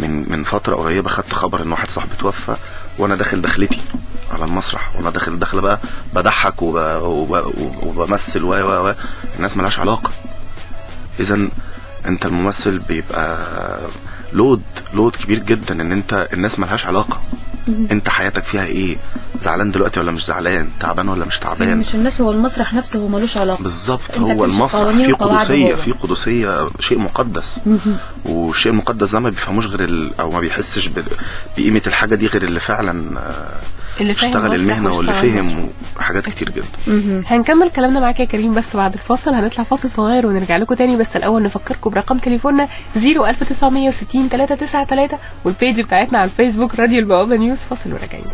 من فتره قريبه خدت خبر ان واحد صاحبي توفى وانا داخل دخلتي على المسرح، وانا داخل بقى بضحك وبمثل الناس ملهاش علاقه. اذا انت الممثل بيبقى لود كبير جدا، ان انت الناس ملهاش علاقه، انت حياتك فيها ايه، زعلان دلوقتي ولا مش زعلان، تعبان ولا مش تعبان. مش الناس، هو المسرح نفسه هو ملوش علاقه بالظبط. هو المسرح فيه قدسيه شيء مقدس، والشيء المقدس ده ما بيفهموش غير او ما بيحسش بقيمه الحاجه دي غير اللي فعلا اللي اشتغل المهنه واللي فهم حاجات كتير جدا. هنكمل كلامنا معاك يا كريم بس بعد الفاصل. هنطلع فاصل صغير ونرجع لكم تاني، بس الاول نفكركم برقم تليفوننا 01960 393 والبيج بتاعتنا على الفيسبوك راديو البوابه نيوز. فاصل وراجعين.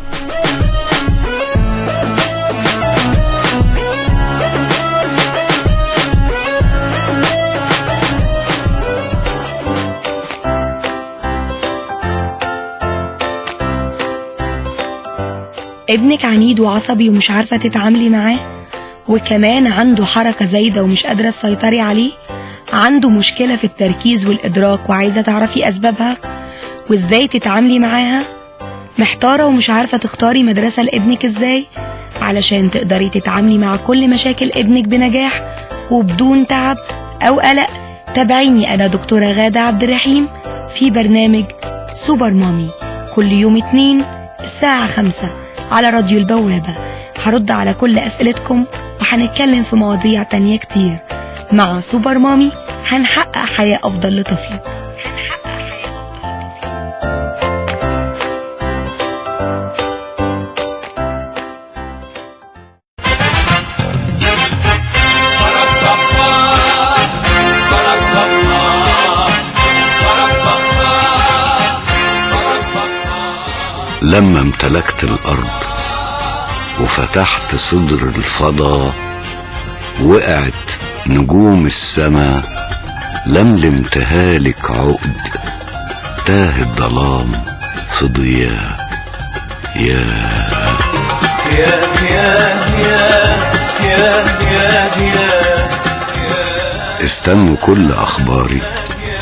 ابنك عنيد وعصبي ومش عارفة تتعاملي معاه، وكمان عنده حركة زايدة ومش قادرة تسيطري عليه، عنده مشكلة في التركيز والإدراك وعايزة تعرفي أسبابها وإزاي تتعاملي معاها، محتارة ومش عارفة تختاري مدرسة لابنك إزاي علشان تقدري تتعاملي مع كل مشاكل ابنك بنجاح وبدون تعب أو قلق. تابعيني أنا دكتورة غادة عبد الرحيم في برنامج سوبر مامي كل يوم 2 الساعة 5 على راديو البوابة. هرد على كل أسئلتكم وهنتكلم في مواضيع تانية كتير. مع سوبر مامي هنحقق حياة أفضل لطفلك. لما امتلكت الأرض وفتحت صدر الفضاء، وقعت نجوم السما، لملمتها لك عقد، تاه الظلام في ضياء. يا يا يا يا يا يا يا استنوا كل أخباري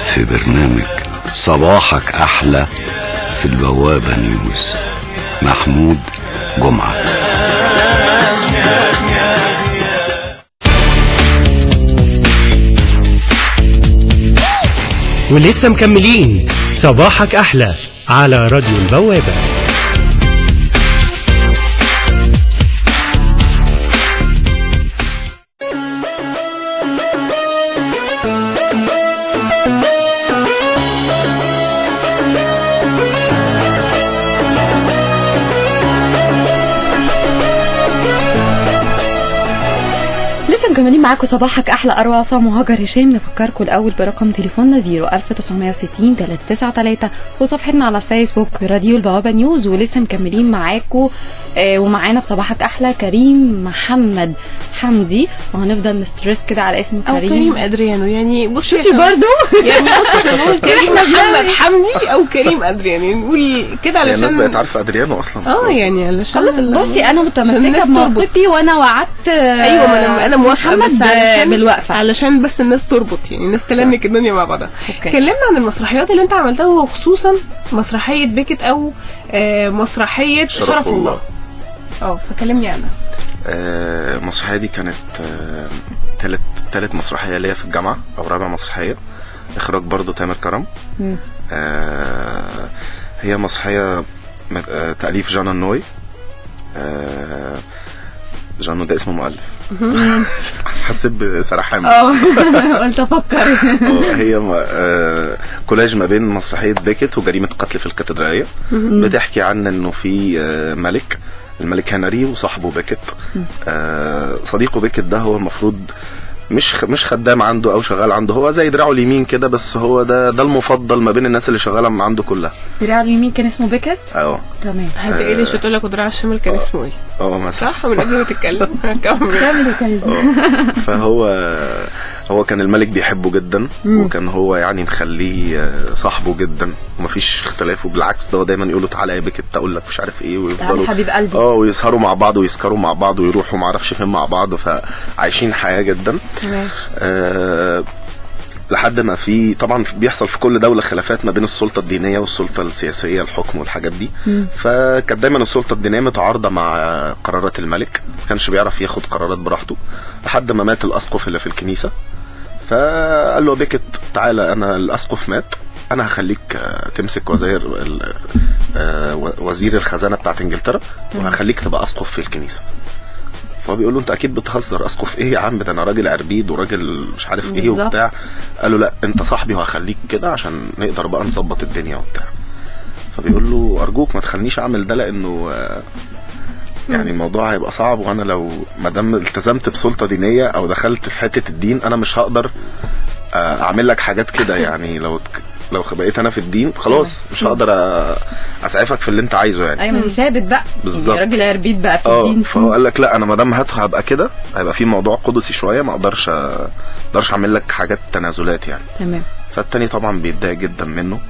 في برنامج صباحك أحلى في البوابة نيوز. محمود جمعة. ولسه مكملين صباحك أحلى على راديو البوابة. مكملين معاكم صباحك احلى. اروى عصام وهاجر هشام. نفكركم الاول برقم تليفوننا 01960 393 وصفحتنا على الفيسبوك راديو البوابه نيوز. ولسه مكملين معاكم ومعانا في صباحك احلى كريم محمد حمدي، وهنفضل نسترس كده على اسم كريم او كريم ادريانو. يعني بصي شوفي برضو يعني بصي نقول كريم محمد حمدي او كريم ادريانو، نقول كده علشان الناس بقت عارفه ادريانو اصلا. يعني علشان خلاص. بصي انا متمسكه بموقفي وانا وعدت. ايوه ما انا موافقه بس بالوقفه علشان بس الناس تربط، يعني الناس تلنك الدنيا مع بعضها. اتكلمنا عن المسرحيات اللي انت عملتها وخصوصا مسرحيه بيكت او مسرحيه شرف الله. فكلمني عنها. المسرحيه دي كانت ثالث مسرحيه ليا في الجامعه او رابع مسرحيه، اخراج برضو تامر كرم. هي مسرحيه تاليف جانا النوي. جانو ده اسمه مؤلف. حسيت بسرحان. قلت افكر. هي كولاج ما بين مسرحيه بيكت وجريمه قتل في الكاتدرائيه. بتحكي عن انه في الملك هنري وصاحبه بيكت. صديقه بيكت ده هو المفروض مش خدام عنده او شغال عنده، هو زي دراعه اليمين كده، بس هو ده المفضل ما بين الناس اللي شغاله عنده كلها. دراعه اليمين كان اسمه بيكت. تمام. هتقولي شو تقول لك دراع الشمال كان اسمه ايه؟ مثلا صح من قبل ما تتكلم. هو كان الملك بيحبه جدا، وكان هو يعني مخليه صاحبه جدا ومفيش اختلاف، وبالعكس ده هو دايما يقول له تعالى يا بيكت اقول لك مش عارف ايه، ويفضلوا حبيب قلبي. ويسهروا مع بعض ويسكروا مع بعض ويروحوا ما اعرفش فين مع بعض، فعايشين حياه جدا. لحد ما في طبعا بيحصل في كل دولة خلافات ما بين السلطة الدينية والسلطة السياسية، الحكم والحاجات دي. فكانت دايما السلطة الدينية متعارضة مع قرارات الملك، ما كانش بيعرف ياخد قرارات براحته، لحد ما مات الأسقف اللي في الكنيسة. فقال له بيكت تعالى، انا الاسقف مات، انا هخليك تمسك وزير الخزانه بتاعت انجلترا، وهخليك تبقى اسقف في الكنيسه. فبيقول له انت اكيد بتهزر، اسقف ايه يا عم، ده انا راجل عربيد وراجل مش عارف ايه وبتاع. قال له لا انت صاحبي وهخليك كده عشان نقدر بقى نظبط الدنيا وبتاع. فبيقول له ارجوك ما تخلينيش اعمل ده، لانه يعني الموضوع هيبقى صعب، وانا لو ما دام التزمت بسلطه دينيه او دخلت في حته الدين انا مش هقدر اعمل لك حاجات كده. يعني لو بقيت انا في الدين خلاص مش هقدر اسعفك في اللي انت عايزه يعني. ايوه دي ثابت بقى بالظبط، راجل عربيد بقى في الدين. فهو قال لك لا انا ما دام هبقى كده هيبقى في موضوع قدسي شويه، ما اقدرش اعمل لك حاجات تنازلات يعني. تمام. فالتاني طبعا بيتضايق جدا منه،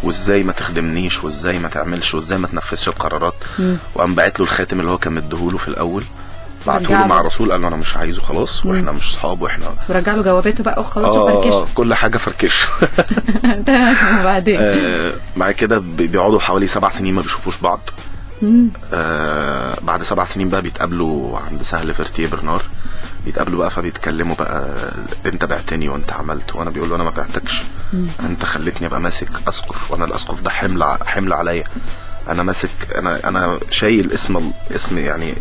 وازاي ما تخدمنيش وازاي ما تعملش وازاي ما تنفذش القرارات. وقام باعت له الخاتم اللي هو كان مديهوله في الاول، بعته له مع رسول، قال له انا مش عايزه خلاص، واحنا مش اصحاب، واحنا ورجع له جواباته بقى وخلاص وفركشه كل حاجه فركشه. وبعدين بعد كده بيقعدوا حوالي 7 سنين ما بيشوفوش بعض. بعد 7 سنين بقى بيتقابلوا عند سهل فرتيه برنار، بيتقابلوا بقى فبيتكلموا بقى انت بعتني وانت عملت، وانا بيقول له انا ما بعتكش، انت خليتني ابقى ماسك اسقف، وانا الاسقف ده حمل عليا، انا ماسك، انا شايل اسم يعني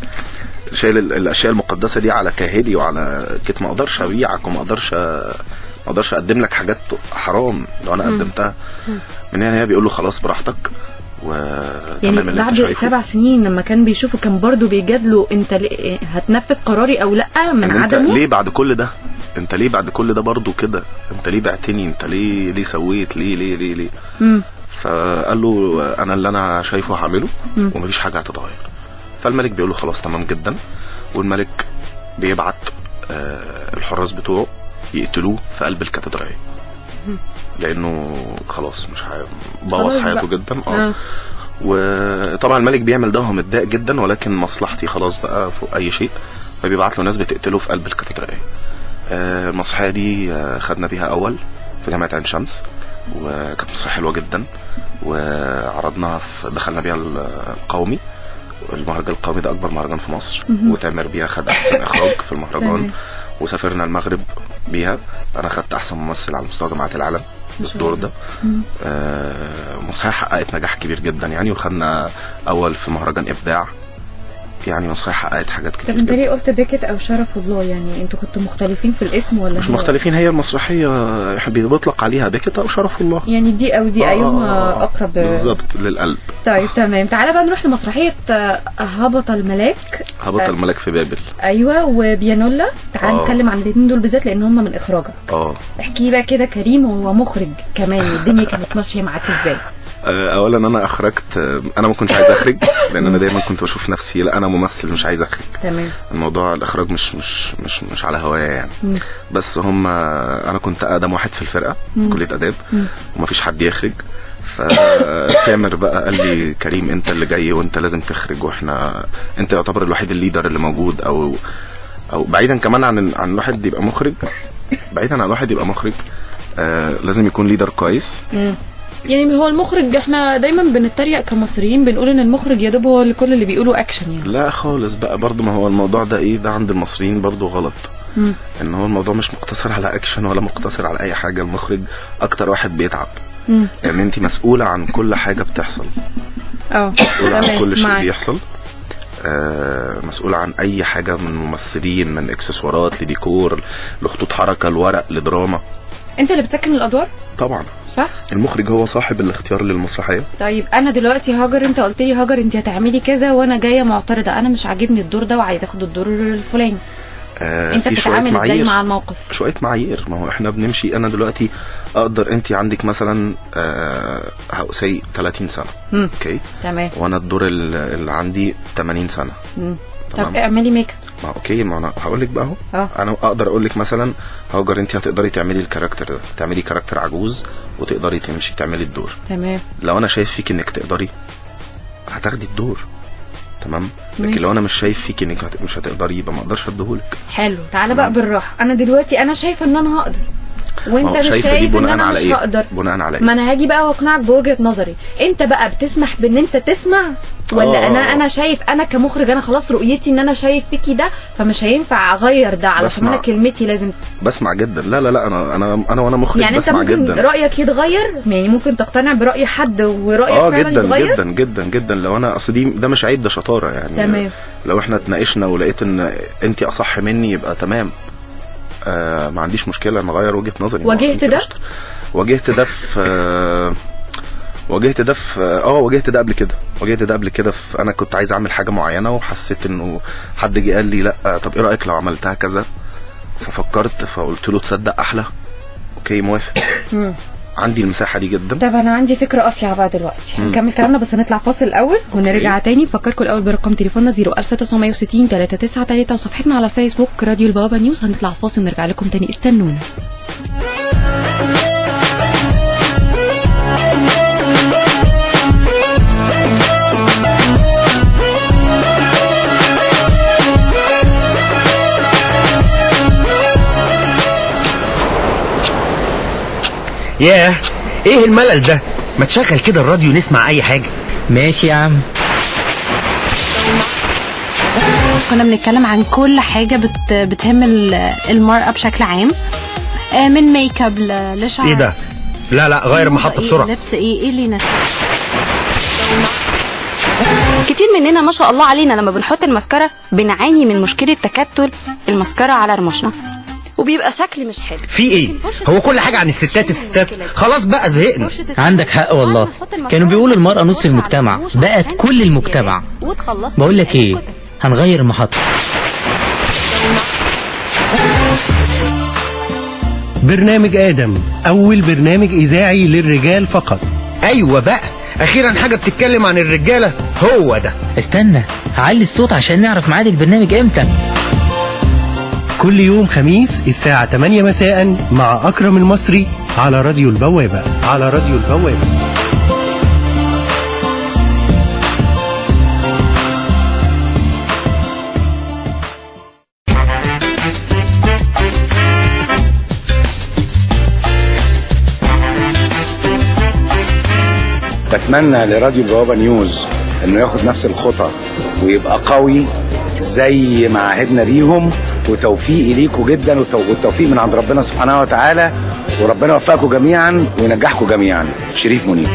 شايل الاشياء المقدسه دي على كاهلي وعلى كده، ما اقدرش ابيعك وما اقدرش اقدم لك حاجات حرام لو انا قدمتها. من هنا هي بيقول له خلاص براحتك. يعني بعد 7 سنين لما كان بيشوفه كان برضو بيجادله انت هتنفذ قراري او لا من عدمه؟ ليه بعد كل ده انت ليه بعد كل ده برضو كده، انت ليه بعتني، انت ليه سويت ليه فقال له انا اللي انا شايفه هعمله ومفيش حاجه هتتغير. فالملك بيقول له خلاص تمام جدا، والملك بيبعت الحراس بتوعه يقتلوه في قلب الكاتدرائيه، لانه خلاص مش بوظ حياته جدا. وطبعا الملك بيعمل ده وهو متضايق جدا، ولكن مصلحتي خلاص بقى فوق اي شيء، فبيبعت له ناس بتقتله في قلب الكاتدرائيه. المسرحيه دي خدنا بيها اول في جامعه عين شمس، وكانت مسرحيه حلوه جدا، وعرضناها دخلنا بيها القومي، المهرجان القومي ده اكبر مهرجان في مصر، وتامر بيها خد احسن اخراج في المهرجان، وسافرنا المغرب بيها، انا خدت احسن ممثل على مستوى جامعات العالم بالدور ده. مسرحيه حققت نجاح كبير جدا يعني، وخدنا اول في مهرجان ابداع، يعني مسرحيه حققت حاجات كتير. طب انت ليه قلت بيكت او شرف الله؟ يعني انتوا كنتوا مختلفين في الاسم ولا مش مختلفين؟ هي المسرحيه بيطلق عليها بيكت او شرف الله، يعني دي او دي ايهما اقرب بالظبط للقلب. طيب تمام، تعالى بقى نروح لمسرحيه هبط الملاك. هبط الملاك في بابل، ايوه، وبيانولا. تعالى نتكلم عن الاثنين دول بالذات لان هم من اخراجك. احكي بقى كده كريم، هو مخرج كمان، الدنيا كانت ماشيه معاك ازاي؟ اولا انا اخرجت، انا ما كنتش عايز اخرج، لان انا دايما كنت بشوف نفسي لا انا ممثل مش عايز اخرج. تمام. الموضوع الاخراج مش على هوايا يعني. بس انا كنت اقدم واحد في الفرقه في كليه اداب، ومفيش حد يخرج. فتامر بقى قال لي كريم انت اللي جاي وانت لازم تخرج، انت يعتبر الوحيد الليدر اللي موجود، او بعيدا كمان عن الواحد يبقى مخرج، لازم يكون ليدر كويس. يعني هو المخرج، احنا دايما بنتريق كمصريين بنقول ان المخرج يا دوب هو كل اللي بيقولوا اكشن يعني. لا خالص بقى، برضو ما هو الموضوع ده ده عند المصريين برضو غلط. ان هو الموضوع مش مقتصر على اكشن ولا مقتصر على اي حاجه، المخرج اكتر واحد بيتعب. يعني انت مسؤوله عن كل حاجه بتحصل، مسؤوله عن كل شيء بيحصل، مسؤول عن اي حاجه، من ممثلين، من اكسسوارات لديكور لخطوط حركه لورق لدراما. انت اللي بتسكن الادوار طبعا، صح؟ المخرج هو صاحب الاختيار للمسرحيه. طيب انا دلوقتي هاجر، انت قلت لي هاجر انت هتعملي كذا، وانا جايه معترضه، انا مش عاجبني الدور ده وعايزه اخد الدور الفلاني. انت بتتعامل ازاي مع الموقف؟ شويه معايير، ما هو احنا بنمشي. انا دلوقتي اقدر، انت عندك مثلا سي 30 سنه، اوكي تمام، وانا الدور اللي عندي 80 سنه. طب اعملي ميك اب. ما اوكي، ما انا هقول لك بقى اهو. انا اقدر اقول لك مثلا هاجر انت هتقدري تعملي الكاركتر ده، تعملي كاركتر عجوز وتقدري تمشي تعملي الدور. تمام. لو انا شايف فيك انك تقدري هتاخدي الدور، تمام. لكن لو انا مش شايف فيك انك مش هتقدري يبقى ما اقدرش اديهولك. حلو، تعالى بقى بالراحه. انا دلوقتي انا شايفه ان انا هقدر وانت مش شايف ان انا مش هقدر. بناء على ايه؟ ما انا هاجي بقى واقنعك بوجهه نظري. انت بقى بتسمح بان انت تسمع ولا انا شايف انا كمخرج انا خلاص رؤيتي ان انا شايف فيكي ده فمش هينفع اغير ده علشان انا كلمتي لازم. بسمع جدا. لا انا وانا مخرج يعني بسمع جدا. يعني انت ممكن رايك يتغير، يعني ممكن تقتنع براي حد ورايك فعلا جدا يتغير؟ جدا جدا جدا. لو انا اصل ده مش عيب، ده شطاره يعني. تمام. لو احنا اتناقشنا ولقيت ان انت اصح مني يبقى تمام، ما عنديش مشكله نغير وجهه نظري. واجهت ده؟ واجهت ده قبل كده في انا كنت عايز اعمل حاجه معينه وحسيت انه حد جه قال لي لا طب ايه رايك لو عملتها كذا، ففكرت فقلت له تصدق احلى، اوكي موافق. عندي المساحه دي جدا. طب انا عندي فكره اصيع بقى دلوقتي، هنكمل كلامنا بس هنطلع فاصل الاول ونرجع تاني. فكركم الاول برقم تليفوننا 01960 393 وصفحتنا على الفيسبوك راديو البوابه نيوز. هنطلع فاصل ونرجع لكم تاني، استنونا. ياه ايه الملل ده؟ ما تشغل كده الراديو نسمع اي حاجة. ماشي يا عم. كنا بنتكلم عن كل حاجة بتهم المرأة بشكل عام، من ميك اب لشعر. ايه ده؟ لا غير المحطة بسرعة. لبس ايه اللي يناسبك؟ كتير مننا ما شاء الله علينا لما بنحط المسكرة بنعاني من مشكلة تكتل المسكرة على رموشنا وبيبقى شكل مش حلو. في ايه؟ هو كل حاجة عن الستات خلاص بقى زهقنا. عندك حق والله، كانوا بيقولوا المرأة نص المجتمع، بقت كل المجتمع. بقول لك ايه، هنغير المحطة. برنامج آدم، أول برنامج إذاعي للرجال فقط. أيوة بقى، أخيرا حاجة بتتكلم عن الرجالة، هو ده. استنى هعلي الصوت عشان نعرف ميعاد البرنامج امتى. كل يوم خميس الساعة 8 مساء مع أكرم المصري على راديو البوابة. بتمنى لراديو البوابة نيوز انه ياخد نفس الخطة ويبقى قوي زي ما عهدنا بيهم، وتوفيقي ليكم جدا والتوفيق من عند ربنا سبحانه وتعالى، وربنا يوفقكم جميعا وينجحكم جميعا. شريف منير.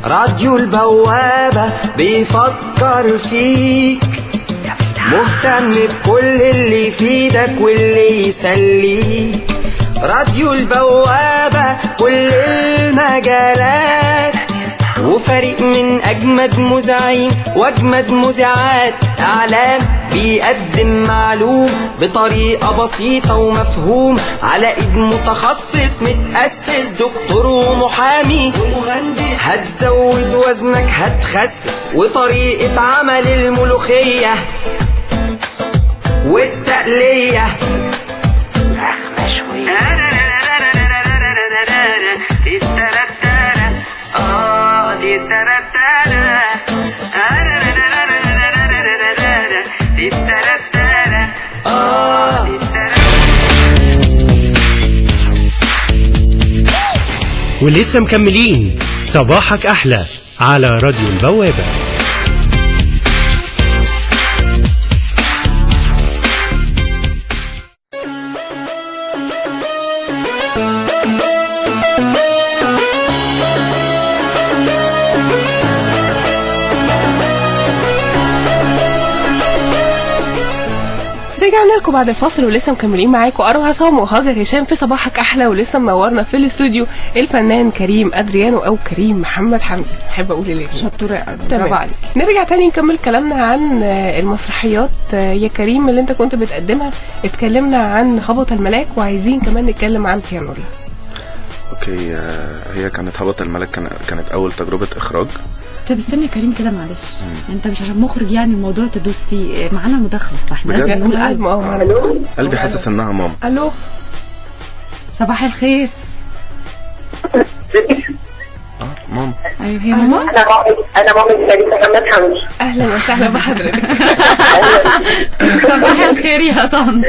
راديو البوابة بيفكر فيك، مهتم بكل اللي يفيدك واللي يسليك. راديو البوابة كل المجالات، وفريق من أجمد مذيعين وأجمد مذيعات. إعلام بيقدم معلوم بطريقة بسيطة ومفهوم، على إيد متخصص متأسس، دكتور ومحامي ومهندس. هتزود وزنك هتخسس، وطريقة عمل الملوخية والتقلية. ولسه مكملين صباحك أحلى على راديو البوابة. رجعنا لكم بعد الفاصل ولسه مكملين معاكم أروى عصام وهاجر هشام في صباحك أحلى. ولسه منورنا في الاستوديو الفنان كريم أدريانو أو كريم محمد حمدي، بحب أقول ليه. شطورة، برافو عليك. نرجع تاني نكمل كلامنا عن المسرحيات يا كريم اللي انت كنت بتقدمها. اتكلمنا عن هبط الملاك وعايزين كمان نتكلم عن بيانولا. اوكي، هي كانت هبط الملاك كانت أول تجربة إخراج. طب استنى يا كريم كده معلش، انت مش عشان مخرج يعني الموضوع تدوس فيه، معانا مداخله فاحنا لازم نقول قلب. قلبي حاسس انها ماما. الو، صباح الخير. ماما. ماما. ايوه هي ماما. انا ماما كريم محمد حمدي. اهلا وسهلا بحضرتك. صباح الخير يا طنط.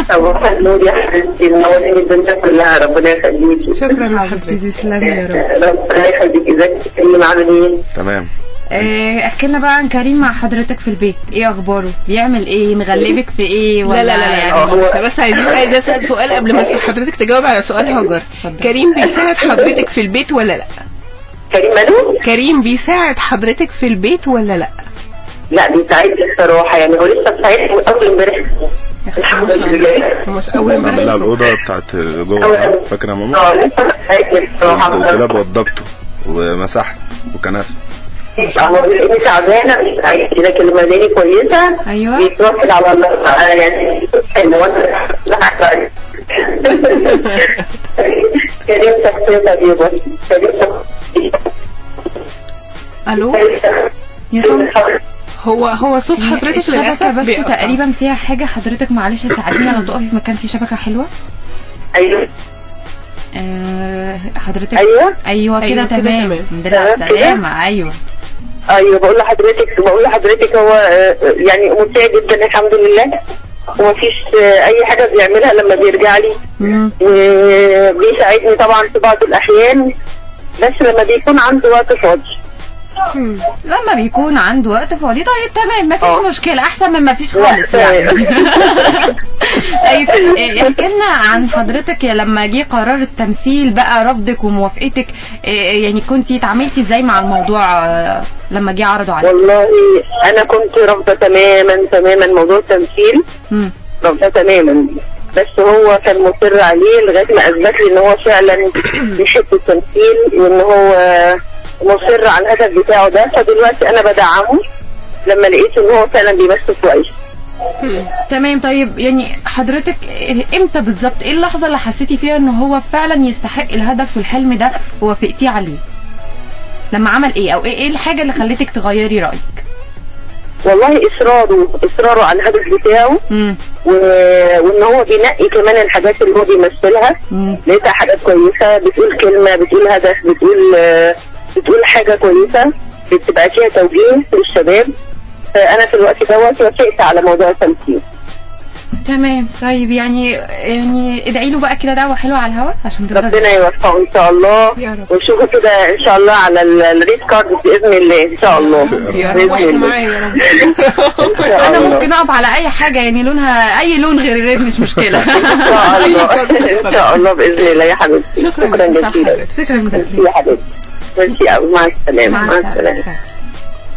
صباح النور يا حبيبتي، منورين الدنيا كلها، ربنا يخليكي. شكرا لحضرتك. تسلمي يا رب. ربنا يخليكي. ازيك كريم، عامل ايه؟ تمام. احكي لنا بقى عن كريم مع حضرتك في البيت، ايه اخباره؟ بيعمل ايه؟ مغلبك في ايه؟ ولا لا يعني احنا بس عايز اسال سؤال قبل ما حضرتك تجاوب على سؤال هاجر. كريم بيساعد حضرتك في البيت ولا لا؟ كريم مالو؟ كريم بيساعد حضرتك في البيت ولا لا؟ لا بيساعدني الصراحه، يعني هو لسه بيساعدني من اول امبارح. الحمد لله. مش اول امبارح على الاوضه بتاعت جوه، فاكره يا ماما؟ لسه بيساعدني الصراحه. الدولاب وضبته ومسحت وكنست. هو بيلاقيني تعبانه مش عايز، لكن لما يلاقيني كويسه ايوه بيتوكل على الله يعني. كريم شخصيه طيبه. الو يا طنط، هو صوت حضرتك للاسف الشبكه بس تقريبا فيها حاجه. حضرتك معلش ساعدينا لو تقفي في مكان فيه شبكه حلوه. ايوه حضرتك ايوه كده تمام. الحمد لله على السلامه. ايوه بقول لحضرتك هو يعني ممتع جدا الحمد لله، ومفيش اي حاجه بيعملها لما بيرجع لي. بيساعدني طبعا في بعض الاحيان، بس لما بيكون عنده وقت فاضي. لما بيكون عنده وقت فاضي طيب تمام، مفيش مشكله، احسن من مفيش خالص يعني. طيب احكي لنا عن حضرتك لما جه قرار التمثيل بقى، رفضك وموافقتك، يعني كنتي اتعاملتي ازاي مع الموضوع لما جه عرضوا عليك؟ والله انا كنت رافضه تماما موضوع التمثيل، رافضه تماما، بس هو كان مصر عليه لغايه ما اثبت لي ان هو فعلا بيحب التمثيل وان هو مصر على الهدف بتاعه ده. فدلوقتي انا بدعمه لما لقيت ان هو فعلا بيمثل كويس. تمام. طيب يعني حضرتك امتى بالظبط، ايه اللحظه اللي حسيتي فيها ان هو فعلا يستحق الهدف والحلم ده ووافقتيه عليه؟ لما عمل ايه، او ايه الحاجه اللي خلتك تغيري رايك؟ والله اصراره على الهدف بتاعه، وان هو بينقي كمان الحاجات اللي هو بيمثلها. لقيتها حاجات كويسه، بتقول كلمه، بتقول هدف، بتقول حاجه كويسه بتبقى فيها توجيه للشباب. فانا في الوقت دوت وافقت على موضوع التمثيل. تمام. طيب يعني ادعي له بقى كده دعوه حلوه على الهواء عشان ربنا يوفقه ان شاء الله، ونشوفه كده ان شاء الله على الريد كارد باذن الله ان شاء الله. انا ممكن اقف على اي حاجه يعني لونها اي لون غير الريد مش مشكله. ان شاء الله باذن الله يا حبيبتي. شكرا جزيلا. شكرا جزيلا يا حبيبتي. ميرسي قوي، مع السلامه. مع السلامه.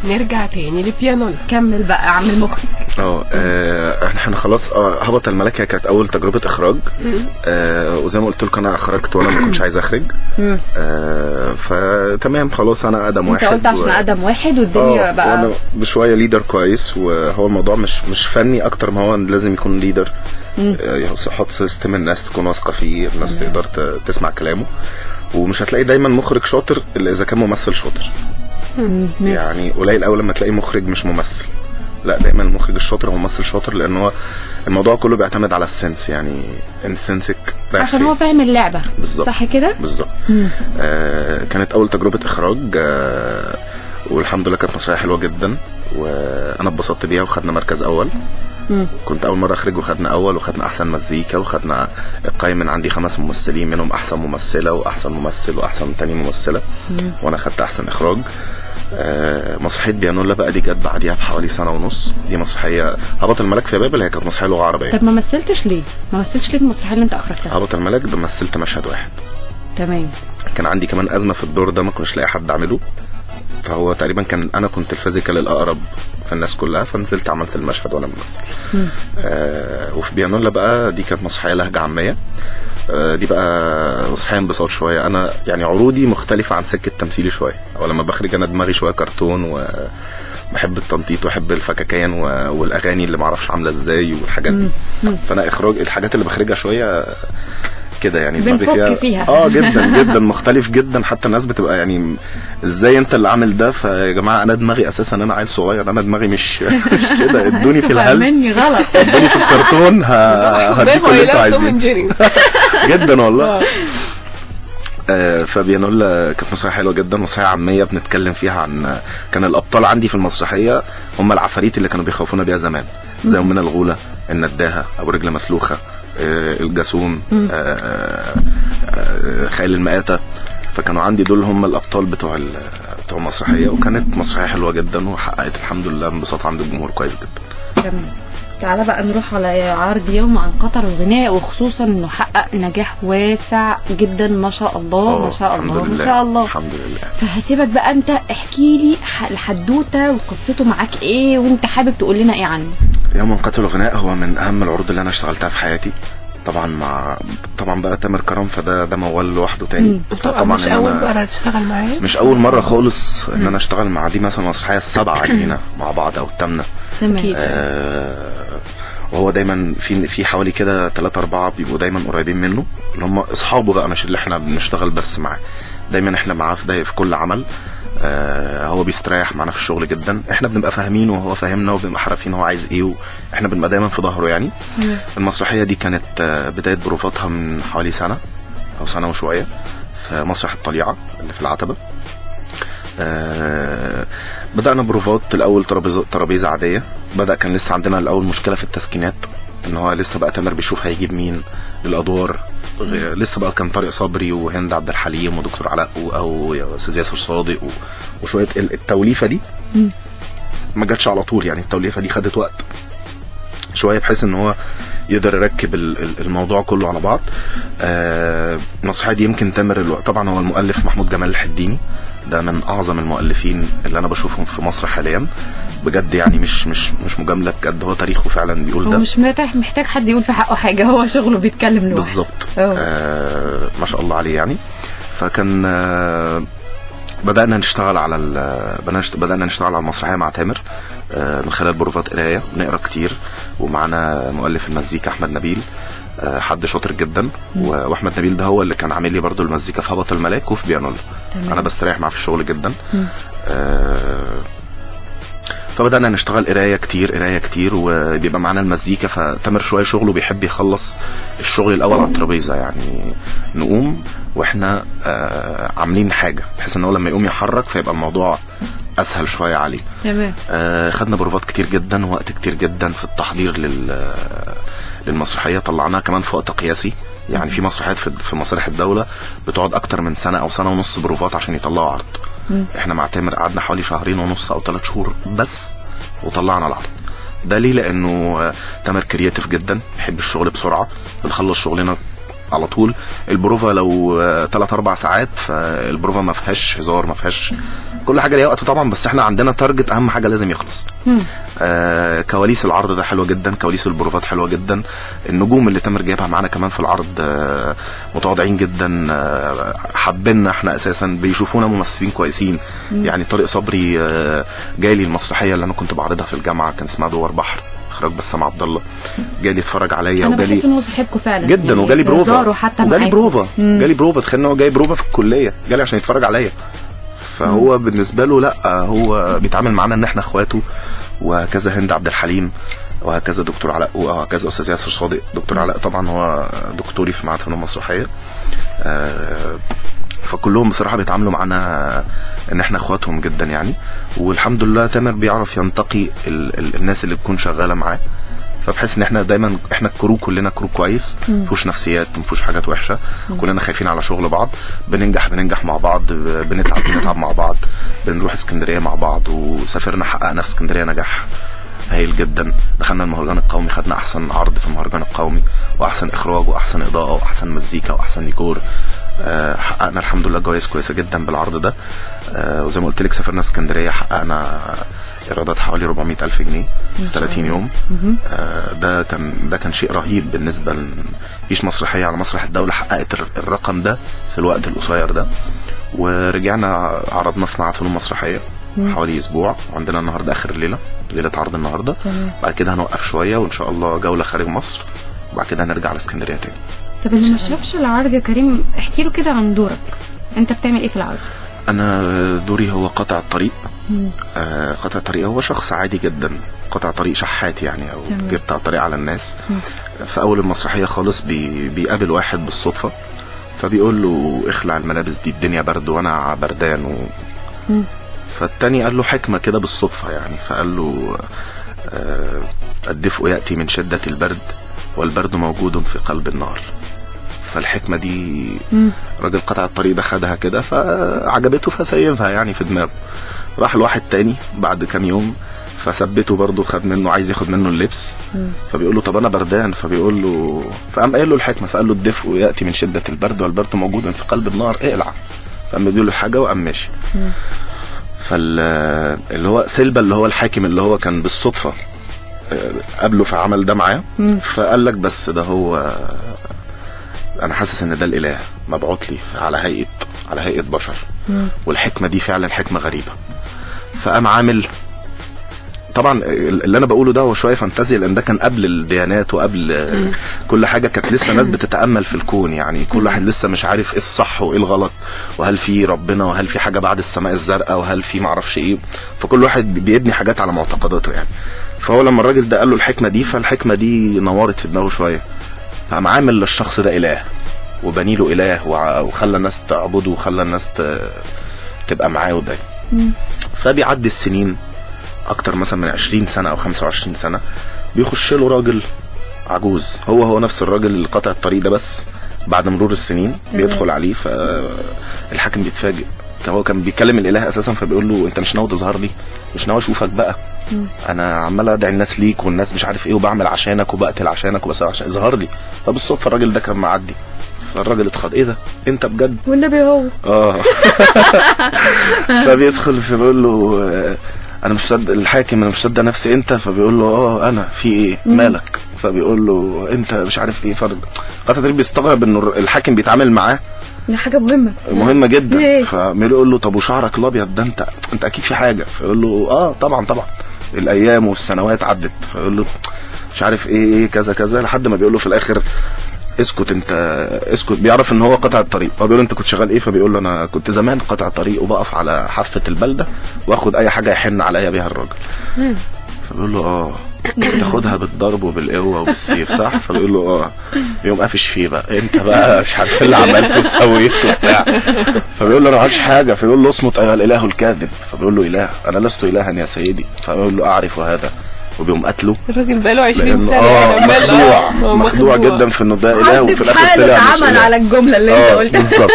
نرجع تاني للبيانو. كمل بقى عم المخرج. احنا خلاص هبط الملك. هي كانت اول تجربه اخراج، وزي ما قلت لكم انا اخرجت وانا ما كنتش عايز اخرج. فتمام خلاص انا ادم واحد. انت قلت عشان ادم واحد والدنيا بقى وانا بشويه ليدر كويس، وهو الموضوع مش فني اكتر ما هو لازم يكون ليدر، يحط سيستم الناس تكون واثقه فيه، الناس تقدر تسمع كلامه. ومش هتلاقي دايما مخرج شاطر الا اذا كان ممثل شاطر. يعني قليل قوي لما تلاقي مخرج مش ممثل، لا دايما المخرج الشاطر هو ممثل شاطر، لان هو الموضوع كله بيعتمد على السنس، يعني ان سنسك رايح عشان هو فاهم اللعبه بالزبط. صح كده بالظبط. كانت اول تجربه اخراج، والحمد لله كانت مسرحيه حلوه جدا، وانا اتبسطت بيها وخدنا مركز اول. كنت اول مره اخرج وخدنا اول، وخدنا احسن مزيكا، وخدنا القايمه من عندي 5 ممثلين، منهم احسن ممثله واحسن ممثل واحسن تاني ممثله، وانا خدت احسن اخراج. مسرحيه بيانولا بقى دي جت بعديها بحوالي 1.5 سنة. دي مسرحيه هبط الملك في بابل، هي كانت مسرحيه لغه عربيه. طب ما مثلتش ليه في المسرحيه اللي انت اخرجتها؟ هبط الملك ده مثلت مشهد واحد. تمام. كان عندي كمان ازمه في الدور ده، ما كنتش لاقي حد اعمله، فهو تقريبا انا كنت الفيزيكال الاقرب في الناس كلها، فنزلت عملت المشهد وانا بمثل. وفي بيانولا بقى دي كانت مسرحيه لهجه عاميه. دي بقى مسرحيه انبساط شويه. انا يعني عروضي مختلفه عن سكه تمثيلي شويه، او لما بخرج انا دماغي شويه كرتون، وبحب التنطيط واحب الفككان والاغاني اللي معرفش عامله ازاي والحاجات دي. فانا اخراج الحاجات اللي بخرجها شويه كده يعني دماغي فيها جدا جدا مختلف جدا. حتى الناس بتبقى يعني ازاي انت اللي عامل ده؟ فيا جماعه انا دماغي اساسا انا عيل صغير، انا دماغي مش كده. ادوني في الهلس مني غلط، ادوني في الكرتون هديكوا اللي انتوا عايزين. جدا والله. فبيانولا كانت مسرحيه حلوه جدا، مسرحيه عاميه بنتكلم فيها عن كان الابطال عندي في المسرحيه هم العفاريت اللي كانوا بيخوفونا بيها زمان، زي امنا الغوله، النداهه، ابو رجل مسلوخه، الجاسوم، خيل المآتة. فكانوا عندي دول هم الابطال بتوع المسرحيه، وكانت مسرحيه حلوه جدا وحققت الحمد لله انبساط عند الجمهور كويس جدا. تمام. تعالى بقى نروح على عرض يوم عن قطر الغناء، وخصوصا انه حقق نجاح واسع جدا ما شاء الله ما شاء الله ما شاء الله. الحمد لله. فهسيبك بقى انت احكي لي الحدوته وقصته معاك ايه، وانت حابب تقول لنا ايه عنه. يوم عن قطر الغناء هو من اهم العروض اللي انا اشتغلتها في حياتي، طبعا بقى تامر كرم، فده موال لوحده تاني. طبعا مش اول مره تشتغل معاه، مش اول مره خالص ان انا اشتغل مع دي مثلا مسرحيه السبعه لينا مع بعض او الثامنه. وهو دايما في حوالي كده 3-4 بيبقوا دايما قريبين منه، اللي هم اصحابه بقى، مش اللي احنا بنشتغل بس معاه، دايما احنا معاه في كل عمل. هو بيستريح معنا في الشغل جدا، احنا بنبقى فاهمينه وهو فاهمنا، وبنبقى عارفين هو عايز ايه، واحنا بنبقى دايما في ظهره يعني. المسرحيه دي كانت بدايه بروفاتها من حوالي سنه او سنه وشويه في مسرح الطليعه اللي في العتبه. بدأنا بروفات الأول ترابيزة عادية. كان لسه عندنا الأول مشكلة في التسكينات، إن هو لسه بقى تامر بيشوف هيجيب مين للأدوار. لسه بقى كان طارق صبري وهند عبد الحليم ودكتور علاء أو أستاذ ياسر صادق وشوية التوليفة دي ما جاتش على طول يعني. التوليفة دي خدت وقت شوية بحيث إن هو يقدر يركب الموضوع كله على بعض. المسرحية دي يمكن تامر طبعا هو المؤلف محمود جمال الحديني، ده من اعظم المؤلفين اللي انا بشوفهم في مصر حاليا بجد يعني. مش مجامله بجد، هو تاريخه فعلا بيقول ده. هو مش محتاج حد يقول في حقه حاجه، هو شغله بيتكلم لوحده بالظبط. ما شاء الله عليه يعني. فكان بدأنا نشتغل على المسرحيه مع تامر من خلال بروفات قرايه، بنقرا كتير، ومعنا مؤلف المزيكا احمد نبيل، حد شاطر جدا. واحمد نبيل ده هو اللي كان عامل لي برضو المزيكا في هبط الملاك وفي بيانولا. انا بستريح معاه في الشغل جدا. فبدأنا نشتغل قرايه كتير وبيبقى معانا المزيكا. فتامر شويه شغله بيحب يخلص الشغل الاول على الترابيزه، يعني نقوم واحنا عاملين حاجه بحيث ان هو لما يقوم يحرك فيبقى الموضوع اسهل شويه عليه. تمام. خدنا بروفات كتير جدا ووقت كتير جدا في التحضير للمسرحيه. طلعناها كمان في وقت قياسي يعني. في مسرحيات في مسارح الدوله بتقعد اكتر من سنه او سنه ونص بروفات عشان يطلعوا عرض. احنا مع تامر قعدنا حوالي 2.5 أو 3 شهور بس وطلعنا العرض. ده ليه؟ لانه تامر كرياتيف جدا، يحب الشغل بسرعه، بنخلص شغلنا على طول. البروفا لو 3-4 ساعات، فالبروفا ما فيهاش هزار، ما فيهاش كل حاجه ليها وقت طبعا، بس احنا عندنا تارجت، اهم حاجه لازم يخلص. كواليس العرض ده حلوه جدا، كواليس البروفات حلوه جدا. النجوم اللي تامر جايبها معانا كمان في العرض متواضعين جدا، حابيننا احنا اساسا، بيشوفونا ممثلين كويسين. يعني طارق صبري جاي المسرحيه اللي انا كنت بعرضها في الجامعه، كان اسمها دوار بحر، اخراج بسام عبد الله، جالي يتفرج عليا. انا بحس انه صاحبكم فعلا جدا يعني، وجالي بروفا جالي بروفا تخيل ان هو جاي بروفا في الكليه، جالي عشان يتفرج عليا. فهو بالنسبه له لا، هو بيتعامل معانا ان احنا اخواته. وهكذا هند عبد الحليم، وهكذا دكتور علاء، وهكذا استاذ ياسر صادق. دكتور علاء طبعا هو دكتوري في معهد فنون مسرحيه. فكلهم بصراحه بيتعاملوا معانا ان احنا اخواتهم جدا يعني. والحمد لله تامر بيعرف ينتقي الناس اللي بتكون شغاله معاه، فبحس ان احنا دايما احنا الكرو كلنا كرو كويس، مفيهوش نفسيات، مفيهوش حاجات وحشه، كلنا خايفين على شغل بعض، بننجح مع بعض، بنتعب مع بعض. بنروح اسكندريه مع بعض، وسافرنا حققنا في اسكندريه نجاح هايل جدا. دخلنا المهرجان القومي، خدنا احسن عرض في المهرجان القومي، واحسن اخراج، واحسن اضاءه، واحسن مزيكا، واحسن ديكور. حققنا الحمد لله جوائز كويسه جدا بالعرض ده. وزي ما قلت لك سافرنا اسكندريه، حققنا ايرادات حوالي 400,000 جنيه في 30 يوم. ده كان شيء رهيب بالنسبه مفيش مسرحيه على مسرح الدوله حققت الرقم ده في الوقت القصير ده. ورجعنا عرضنا في معهد فنون مسرحيه حوالي اسبوع، وعندنا النهارده اخر ليله عرض النهارده. بعد كده هنوقف شويه وان شاء الله جوله خارج مصر، وبعد كده هنرجع على اسكندريه تاني. طب اللي ما شافش العرض يا كريم، احكي له كده عن دورك، انت بتعمل ايه في العرض؟ انا دوري هو قاطع الطريق. قاطع الطريق هو شخص عادي جدا، قاطع طريق شحات يعني، او بيقطع الطريق على الناس. في اول المسرحيه خالص بيقابل واحد بالصدفه، فبيقول له اخلع الملابس دي، الدنيا برد وانا بردان فالتاني قال له حكمة كده بالصدفة يعني، فقال له الدفء يأتي من شدة البرد والبرد موجود في قلب النار. فالحكمة دي راجل قطع الطريق ده خدها كده فعجبته فسيبها يعني في دماغه. راح لواحد تاني بعد كام يوم فثبته برضه، خد منه عايز ياخد منه اللبس فبيقول له طب انا بردان، فبيقول له فقام قايل له الحكمة، فقال له الدفء يأتي من شدة البرد والبرد موجود في قلب النار، اقلع. فقام مديله الحاجة وقام ماشي. اللي هو سيلبا اللي هو الحاكم اللي هو كان بالصدفة قابله فعمل ده معاه، فقال لك بس ده هو انا حاسس ان ده الاله مبعوث لي على هيئة بشر، والحكمة دي فعلا حكمة غريبة. فقام عامل طبعا اللي انا بقوله ده هو شويه فانتازيا، لان ده كان قبل الديانات وقبل كل حاجه، كانت لسه ناس بتتامل في الكون يعني، كل واحد لسه مش عارف ايه الصح وايه الغلط، وهل في ربنا وهل في حاجه بعد السماء الزرقاء وهل في معرفش ايه، فكل واحد بيبني حاجات على معتقداته يعني. فهو لما الراجل ده قال له الحكمه دي، فالحكمه دي نورت في دماغه شويه، فقام عامل للشخص ده اله وبني له اله وخلى الناس تعبده وخلى الناس تبقى معاه وده. فبيعدي السنين اكتر مثلا من 20 سنة او 25 سنة، بيخش له راجل عجوز، هو نفس الراجل اللي قطع الطريق ده، بس بعد مرور السنين بيدخل عليه. فالحاكم بيتفاجئ، هو كان بيكلم الاله اساسا، فبيقول له انت مش ناوي تظهر لي؟ مش ناوي اشوفك بقى؟ انا عمال ادعي الناس ليك والناس مش عارف ايه، وبعمل عشانك وبقتل عشانك وبس عشان اظهر لي. فبالصدفة الراجل ده كان معدي، فالراجل اتخض، ايه ده انت بجد؟ والنبي هو فبيدخل فبيقول له انا مش مصدق الحاكم، انا مش مصدق نفسي انت. فبيقول له انا في ايه مالك؟ فبيقول له انت مش عارف ايه. قطع الطريق بيستغرب انه الحاكم بيتعامل معاه دي حاجه مهمه جدا. فبيقول له طب وشعرك الابيض ده انت اكيد في حاجه. فيقول له طبعا الايام والسنوات عدت. فيقول له مش عارف ايه كذا كذا، لحد ما بيقول له في الاخر اسكت انت اسكت. بيعرف ان هو قطع الطريق، فبيقول له انت كنت شغال ايه؟ فبيقول له انا كنت زمان قطع طريق وبقف على حافة البلدة واخد اي حاجة يحن عليا بيها الراجل. فبيقول له تاخدها بالضرب وبالقوة وبالسيف صح؟ فبيقول له يوم قافش فيه بقى انت بقى مش عارف اللي عملته وسويته وبتاع. فبيقول له انا ما عملتش حاجة. فبيقول له اصمت ايها الاله الكاذب. فبيقول له اله؟ انا لست الها يا سيدي. فبيقول له اعرف هذا، وبيقوم قتله. الراجل بقاله 20 سنة مخدوع جدا في انه ده اله، وفي الاخر طلع مش عمل على الجملة اللي انت قلتها بالظبط.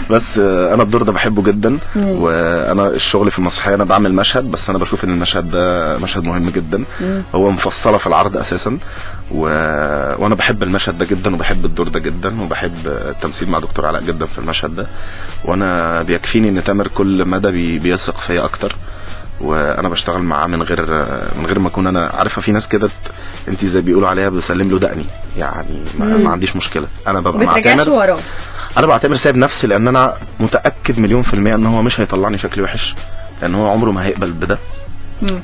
بس انا الدور ده بحبه جدا، وانا الشغل في المسرحيه انا بعمل مشهد، بس انا بشوف ان المشهد ده مشهد مهم جدا. هو مفصله في العرض اساسا، وانا بحب المشهد ده جدا وبحب الدور ده جدا، وبحب التمثيل مع دكتور علاء جدا في المشهد ده. وانا بيكفيني ان تامر كل مدى بيثق فيا اكتر، وانا بشتغل معاه من غير ما اكون انا عارفه. في ناس كده انت زي بيقولوا عليها بسلم له دقني يعني، ما عنديش مشكله. انا ببقى مع تامر، انا بعتبر سايب نفسي، لان انا متاكد 100% ان هو مش هيطلعني شكلي وحش، لان هو عمره ما هيقبل بده.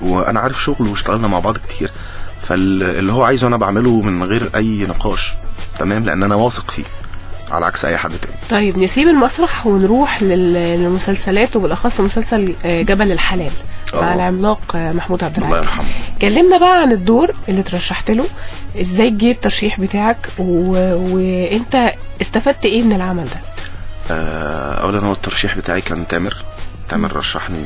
وانا عارف شغله واشتغلنا مع بعض كتير، فاللي هو عايزه انا بعمله من غير اي نقاش تمام، لان انا واثق فيه على عكس اي حد تاني. طيب نسيب المسرح ونروح للمسلسلات، وبالاخص مسلسل جبل الحلال مع العملاق محمود عبد العزيز. الله يرحمه. كلمنا بقى عن الدور اللي ترشحت له، ازاي جه الترشيح بتاعك، وانت استفدت ايه من العمل ده؟ اولا هو الترشيح بتاعي كان تامر رشحني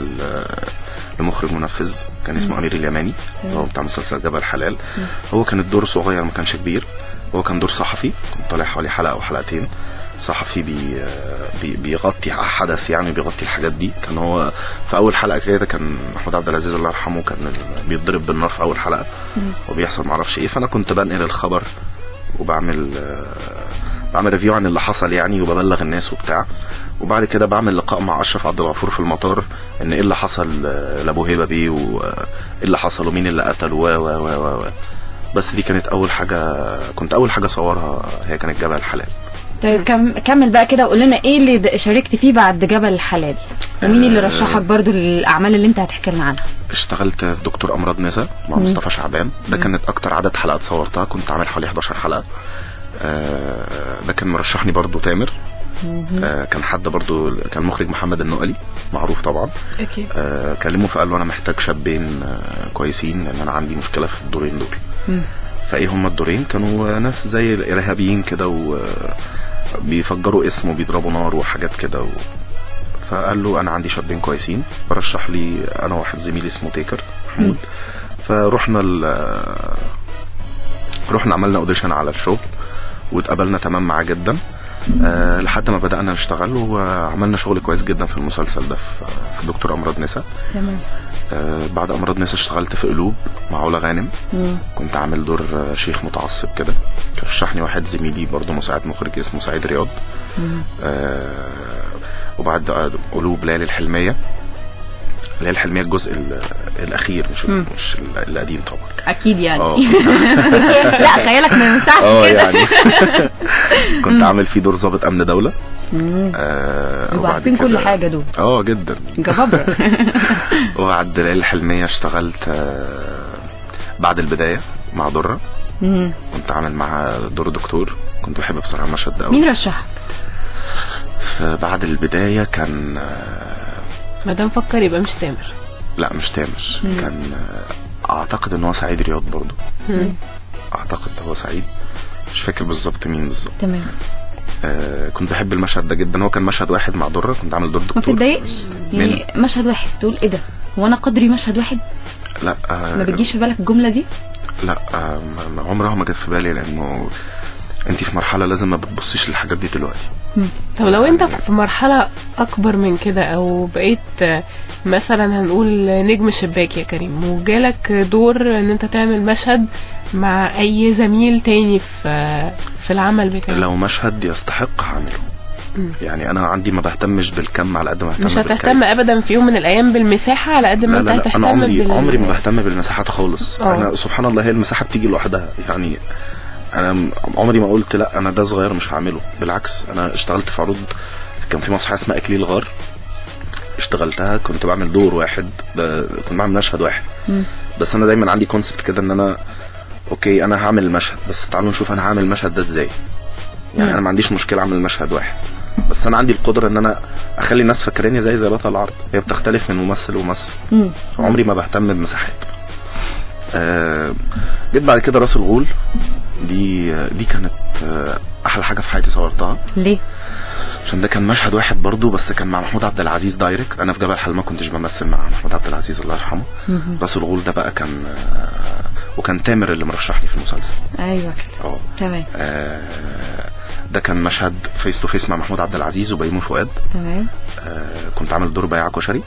لمخرج منفذ كان اسمه امير اليماني، هو بتاع مسلسل جبل الحلال. هو كان الدور صغير ما كانش كبير، هو كان دور صحفي، كنت طالع حوالي حلقة او حلقتين. صحفي بيغطي حدث يعني، بيغطي الحاجات دي. كان هو في اول حلقة كده كان محمود عبد العزيز الله يرحمه كان بيتضرب بالنار في اول حلقة وبيحصل معرفش ايه، فانا كنت بنقل الخبر وبعمل ريفيو عن اللي حصل يعني، وببلغ الناس وبتاع. وبعد كده بعمل لقاء مع اشرف عبد الغفور في المطار، ان ايه اللي حصل لابو هيبه بيه، وايه اللي حصل ومين اللي قتل و بس دي كانت اول حاجه صورها، هي كانت جبل الحلال. طيب كمل بقى كده وقول لنا ايه اللي شاركت فيه بعد جبل الحلال، ومين اللي رشحك برضو للاعمال اللي انت هتحكي لنا عنها؟ اشتغلت في دكتور امراض نساء مع مصطفى شعبان، ده كانت اكتر عدد حلقات صورتها، كنت عامل حوالي 11 حلقه. ده كان مرشحني برضو تامر. كان حد برضو، كان مخرج محمد النقلي معروف طبعا. اكيد. كلمه فقال له انا محتاج شابين كويسين، لان انا عندي مشكله في الدورين دول. فايه هم الدورين؟ كانوا ناس زي الارهابيين كده بيفجروا اسمه وبيضربوا نار وحاجات كده فقال له انا عندي شابين كويسين، برشح لي انا واحد زميلي اسمه تيكر محمود. فرحنا رحنا عملنا اوديشن على الشغل واتقابلنا تمام معاه جدا لحد ما بدأنا نشتغل، وعملنا شغل كويس جدا في المسلسل ده في دكتور أمراض نسا. تمام. بعد أمراض نسا اشتغلت في قلوب مع علا غانم. كنت عامل دور شيخ متعصب كده. رشحني واحد زميلي برضه مساعد مخرج اسمه سعيد رياض. وبعد قلوب ليالي الحلمية. ليالي الحلمية الجزء الأخير مش القديم طبعا. أكيد يعني. لا خيالك ما ينفعش كده. يعني كنت عامل فيه دور ضابط أمن دولة. يبقى عارفين كل حاجة دول. جدا. جبابرة. وبعد ليالي الحلمية اشتغلت بعد البداية مع درة. كنت عامل معها دور دكتور. كنت بحب بصراحة المشهد ده قوي. مين رشحك؟ بعد البداية كان مدام فكر يبقى مش تامر. لا مش تامر. كان اعتقد ان هو سعيد رياض برضو. اعتقد هو سعيد، مش فاكر بالظبط مين بالظبط. تمام. كنت بحب المشهد ده جدا. هو كان مشهد واحد مع درة، كنت عامل دور دكتور. ما تتضايقش يعني مشهد واحد تقول ايه ده، هو انا قدري مشهد واحد؟ لا ما بتجيش في بالك الجملة دي؟ لا عمرها ما جت في بالي، لانه انت في مرحلة لازم ما بتبصيش للحاجات دي دلوقتي. طب لو انت في مرحلة اكبر من كده او بقيت مثلا هنقول نجم شباك يا كريم، وجالك دور ان انت تعمل مشهد مع اي زميل تاني في العمل بتاعك، لو مشهد يستحق هعمله. يعني انا عندي ما بهتمش بالكم على قد ما بهتم مش هتهتم ابدا في يوم من الايام بالمساحة على قد ما انت هتهتم. انا عمري ما بهتم بالمساحات خالص. انا سبحان الله هي المساحة بتيجي لوحدها. يعني انا عمري ما قلت لا انا ده صغير مش هعمله، بالعكس. انا اشتغلت في عروض، كان في مسرحيه اسمها اكليل غار اشتغلتها، كنت بعمل دور واحد، كنت بعمل مشهد واحد. بس انا دايما عندي كونسبت كده ان انا اوكي انا هعمل المشهد، بس تعالوا نشوف انا هعمل المشهد ده ازاي. يعني انا ما عنديش مشكله اعمل مشهد واحد، بس انا عندي القدره ان انا اخلي الناس فاكراني زي بطل العرض. هي بتختلف من ممثل وممثل. عمري ما بهتم بمساحات. جيت بعد كده راس الغول. دي كانت احلى حاجه في حياتي صورتها. ليه؟ عشان ده كان مشهد واحد برضو، بس كان مع محمود عبد العزيز دايركت. انا في جبل حلمة كنتش بمثل مع محمود عبد العزيز الله يرحمه. راس الغول ده بقى كان وكان تامر اللي مرشحني في المسلسل. ايوه كده. تمام. ده كان مشهد فيس تو فيس مع محمود عبد العزيز وبيومي فؤاد. تمام. كنت عامل دور بياع كشري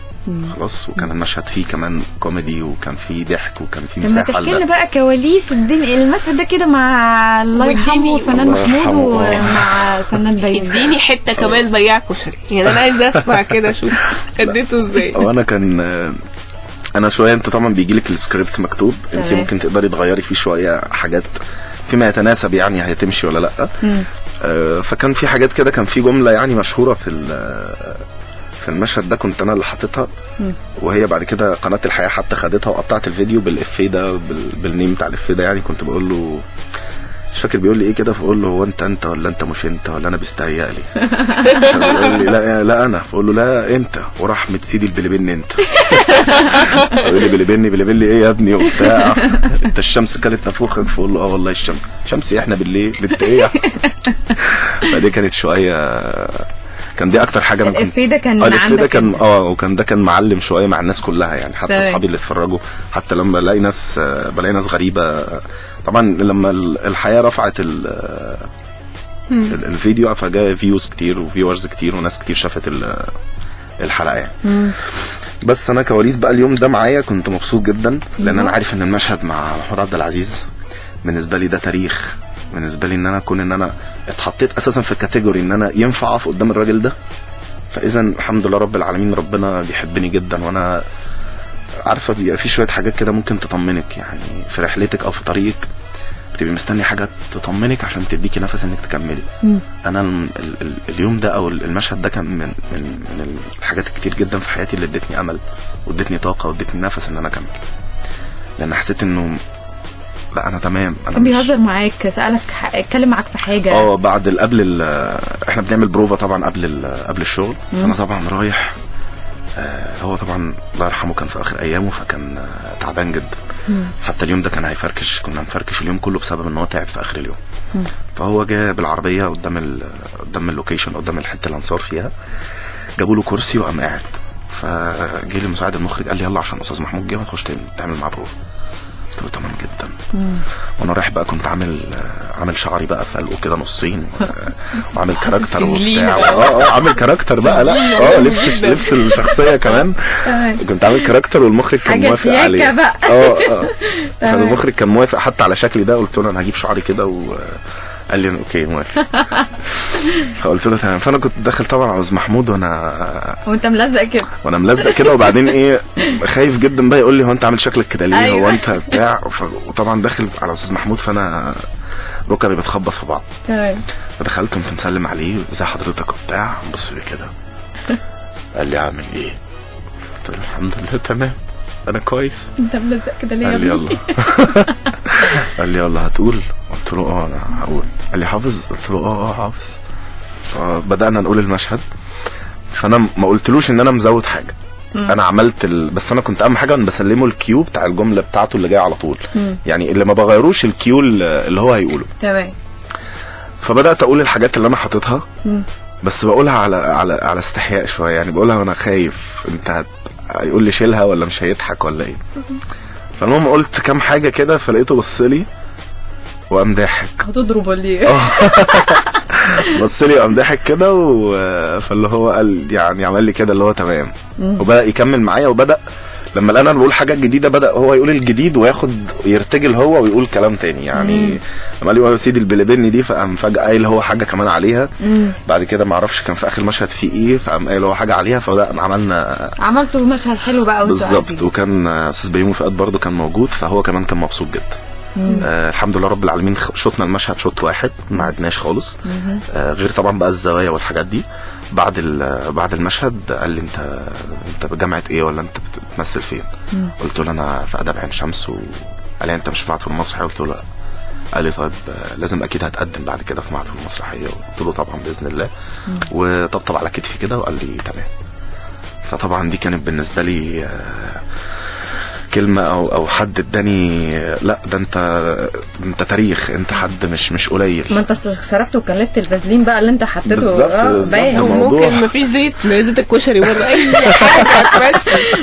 خلاص، وكان المشهد فيه كمان كوميدي وكان فيه ضحك وكان فيه مساحه. تحكي لنا بقى كواليس المشهد ده كده مع الله يرحمه الفنان محمود ومع الفنان بيومي. اديني حته كمان بياع كشري، يعني انا عايزه اسمع كده اشوف اديته ازاي. وانا كان انا شويه، انت طبعا بيجي لك السكريبت مكتوب، انت ممكن تقدري تغيري فيه شويه حاجات فيما يتناسب، يعني هيتمشي ولا لا. فكان في حاجات كده، كان في جمله يعني مشهوره في المشهد ده كنت انا اللي حاططها، وهي بعد كده قناه الحياه حتى خدتها وقطعت الفيديو بالافيه ده، بالنيم بتاع الافيه ده. يعني كنت بقول له، مش فاكر بيقول لي ايه كده، فاقول له هو انت ولا انت مش انت ولا انا بيستهيأ لي. بيقول لي لا انا، فاقول له لا انت، ورحمه سيدي البلبن انت. يقول لي بلبن ايه يا ابني وبتاع، انت الشمس كانت نفوخك، فاقول له والله الشمس احنا بالليل انت ايه. فدي كانت شويه، كان دي اكتر حاجه ممكن. الافيه ده كان الافيه ده كان وكان ده كان معلم شويه مع الناس كلها، يعني حتى اصحابي اللي اتفرجوا، حتى لما بلاقي ناس غريبه. طبعا لما الحياه رفعت الفيديو، فجاء فيوز كتير وفيورز كتير وناس كتير شافت الحلقه يعني. بس انا كواليس بقى اليوم ده معايا كنت مبسوط جدا، لان انا عارف ان المشهد مع محمود عبد العزيز بالنسبه لي ده تاريخ. بالنسبه لي ان انا اتحطيت اساسا في الكاتيجوري ان انا ينفع اقف قدام الراجل ده. فاذا الحمد لله رب العالمين، ربنا بيحبني جدا، وانا عارفه بيبقى في شويه حاجات كده ممكن تطمنك، يعني في رحلتك او في طريقك بتبقي مستني حاجه تطمنك عشان تديكي نفس انك تكملي. انا اليوم ده او المشهد ده كان من الحاجات الكتير جدا في حياتي اللي ادتني امل وادتني طاقه وادتني نفس ان انا اكمل، لان حسيت انه لا انا تمام. انا كان بيهزر معاك، سألك اتكلم معاك في حاجه؟ بعد احنا بنعمل بروفا طبعا قبل الشغل. فانا طبعا رايح، هو طبعا الله يرحمه كان في اخر ايامه، فكان تعبان جدا. حتى اليوم ده كان هيفركش، كنا هنفركش اليوم كله بسبب ان هو تعب في اخر اليوم. فهو جه بالعربيه قدام اللوكيشن، قدام الحته اللي هنصور فيها، جابوا له كرسي وقام قاعد. فجه لي مساعد المخرج قال لي يلا عشان استاذ محمود جه هتخش تعمل معاه بروف. قلت له تمام جدا. وانا رايح بقى كنت عامل شعري بقى فلقه كده نصين وعامل كاركتر وبتاع عامل كاركتر بقى، لا لبس الشخصيه كمان. كنت عامل كاركتر والمخرج كان موافق عليه. فالمخرج كان موافق حتى على شكلي ده. قلت له انا هجيب شعري كده قال لي اوكي موافق. فقلت له تمام. فانا كنت داخل طبعا على استاذ محمود وانت ملزق كده وبعدين ايه خايف جدا بقى يقول لي هو انت عامل شكلك كده ليه؟ هو انت بتاع وطبعا داخل على استاذ محمود فانا ركبي بتخبط في بعض. تمام. فدخلت قمت مسلم عليه ازي حضرتك وبتاع، بص لي كده قال لي اعمل ايه؟ قلت له الحمد لله تمام انا كويس. انت ملزق كده ليه يا ابني؟ قال لي يلا قال لي يلا هتقول؟ قلت له انا هقول. قال لي حافظ؟ قلت له حافظ. فبدأنا نقول المشهد. فانا ما قلتلوش ان انا مزود حاجه، انا عملت بس انا كنت اهم حاجه ان بسلمه الكيو بتاع الجمله بتاعته اللي جايه على طول، يعني اللي ما بغيروش الكيو اللي هو هيقوله. تمام. فبدات اقول الحاجات اللي انا حاططها، بس بقولها على استحياء شويه، يعني بقولها وانا خايف انت هيقول لي شيلها ولا مش هيضحك ولا ايه. فالمهم قلت كام حاجه كده فلقيته بص لي وقام ضاحك. هتضرب ولا ايه؟ بص لي وقام ضاحك كده فاللي هو قال يعني عمل لي كده اللي هو تمام، وبدأ يكمل معايا. وبدأ لما انا بقول حاجات جديده بدأ هو يقول الجديد يرتجل هو ويقول كلام تاني. يعني لما قال لي يا سيدي البلبني دي فقام فجأة قايل هو حاجه كمان عليها. بعد كده ما اعرفش كان في اخر مشهد فيه ايه فقام قايل هو حاجه عليها. فبدأ عملتوا مشهد حلو بقى بالظبط. وكان استاذ بيومي فؤاد برضو كان موجود، فهو كمان كان مبسوط جدا. الحمد لله رب العالمين. شطنا المشهد شوط واحد ما عدناش خالص، غير طبعا بقى الزوايا والحاجات دي. بعد المشهد قال لي انت بجامعه ايه ولا انت بتمثل فين؟ قلت له انا في اداب عين شمس. وقال لي انت مش في معهد المسرحيه؟ قلت له لا. قال لي طيب لازم اكيد هتقدم بعد كده في معهد المسرحيه. قلت له طبعا باذن الله. وطبطب على كتفي كده وقال لي تمام. فطبعا دي كانت بالنسبه لي كلمة او حد اداني لا ده انت تاريخ، انت حد مش قليل. ما انت صرفت وكلفت الفازلين بقى اللي انت حطيته. بالظبط. ممكن مفيش زيت الكشري بره اي حاجه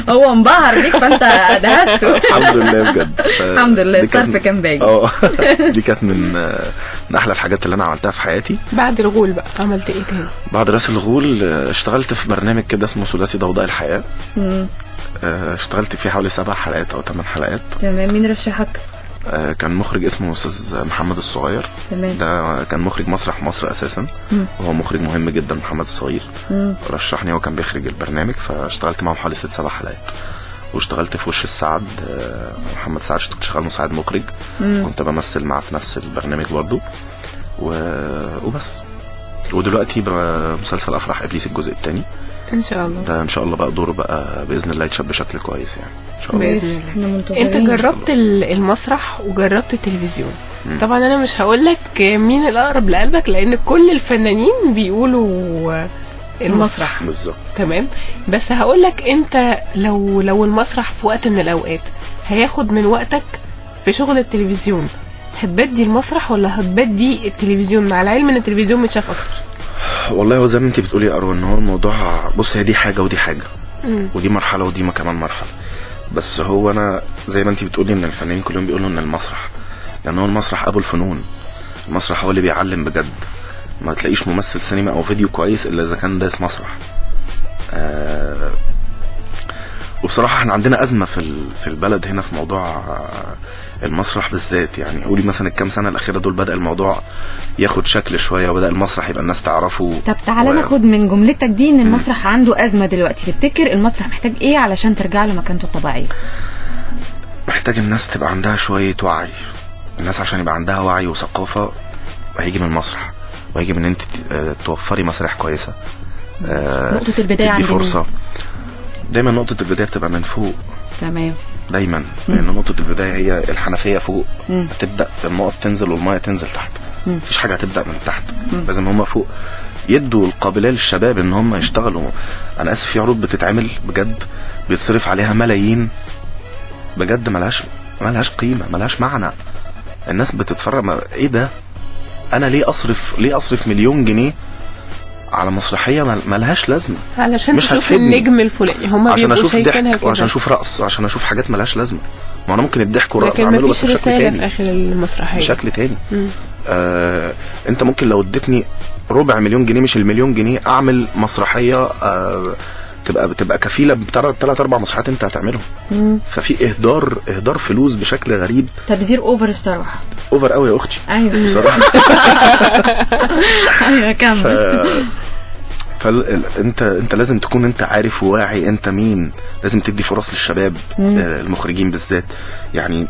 هو انبهر بيك فانت دهشته. الحمد لله بجد. الحمد لله الصرف كان باين. دي كانت من احلى الحاجات اللي انا عملتها في حياتي. بعد الغول بقى عملت ايه تاني؟ بعد راس الغول اشتغلت في برنامج كده اسمه ثلاثي ضوضاء الحياه. اشتغلت فيه حوالي 7 حلقات او 8 حلقات. تمام. مين رشحك؟ كان مخرج اسمه استاذ محمد الصغير. تمام. ده كان مخرج مسرح مصر اساسا، وهو مخرج مهم جدا. محمد الصغير رشحني، هو كان بيخرج البرنامج، فاشتغلت معه حوالي 6-7 حلقات. واشتغلت في وش السعد محمد سعد، كنت شغال مساعد مخرج. كنت بمثل معاه في نفس البرنامج برضو وبس. ودلوقتي بمسلسل افراح ابليس الجزء الثاني ان شاء الله. ده ان شاء الله بقى دور بقى باذن الله يتشاب بشكل كويس يعني ان شاء الله باذن الله. انت جربت المسرح وجربت التلفزيون. طبعا انا مش هقول لك مين الاقرب لقلبك لان كل الفنانين بيقولوا المسرح بالظبط. تمام. بس هقول لك انت لو المسرح في وقت من الاوقات هياخد من وقتك في شغل التلفزيون، هتبدي المسرح ولا هتبدي التلفزيون، مع العلم ان التلفزيون متشاف اكتر؟ والله هو زي ما انت بتقولي يا اروى ان هو الموضوع بص هي دي حاجه ودي حاجه، ودي مرحله ودي ما كمان مرحله. بس هو انا زي ما انت بتقولي ان الفنانين كلهم بيقولوا ان المسرح، لان هو المسرح ابو الفنون. المسرح هو اللي بيعلم بجد. ما تلاقيش ممثل سينما او فيديو كويس الا اذا كان داس مسرح. وبصراحه احنا عندنا ازمه في البلد هنا في موضوع المسرح بالذات. يعني قولي مثلا الكام سنه الاخيره دول بدا الموضوع ياخد شكل شويه، وبدا المسرح يبقى الناس تعرفه. طب تعالى ناخد من جملتك دي ان المسرح عنده ازمه دلوقتي. تفتكر المسرح محتاج ايه علشان ترجع له مكانته الطبيعيه؟ محتاج الناس تبقى عندها شويه وعي. الناس عشان يبقى عندها وعي وثقافه هيجي من المسرح، وهيجي من انت توفري مسرح كويسه. نقطه البدايه عندنا فرصه. دايما نقطه البدايه بتبقى من فوق. تمام. دايما لان نقطه البدايه هي الحنفيه فوق. تبدا النقط تنزل والميه تنزل تحت. مفيش حاجه هتبدا من تحت. لازم هم فوق يدوا القابليه للشباب ان هم يشتغلوا. انا اسف في عروض بتتعمل بجد بيتصرف عليها ملايين بجد، ملهاش قيمه، ملهاش معنى. الناس بتتفرج ايه ده انا ليه اصرف مليون جنيه على مسرحيه ملهاش لازمه علشان مش تشوف هتفيدني. النجم الفلاني هما عشان بيبقوا اشوف شايفينها ضحك كده، وعشان اشوف رقص وعشان اشوف حاجات ملهاش لازمه. ما انا ممكن الضحك والرقص لكن اعمله مفيش بس بشكل رسالة تاني، في اخر المسرحيه بشكل تاني. انت ممكن لو اديتني ربع مليون جنيه مش المليون جنيه اعمل مسرحيه تبقى كفيله ب3 4 مسرحيات انت هتعملهم. ففي اهدار فلوس بشكل غريب، تبذير اوفر الصراحه، اوفر قوي يا اختي. ايوه بصراحه. ايوه كمل. انت لازم تكون انت عارف وواعي انت مين، لازم تدي فرص للشباب المخرجين بالذات. يعني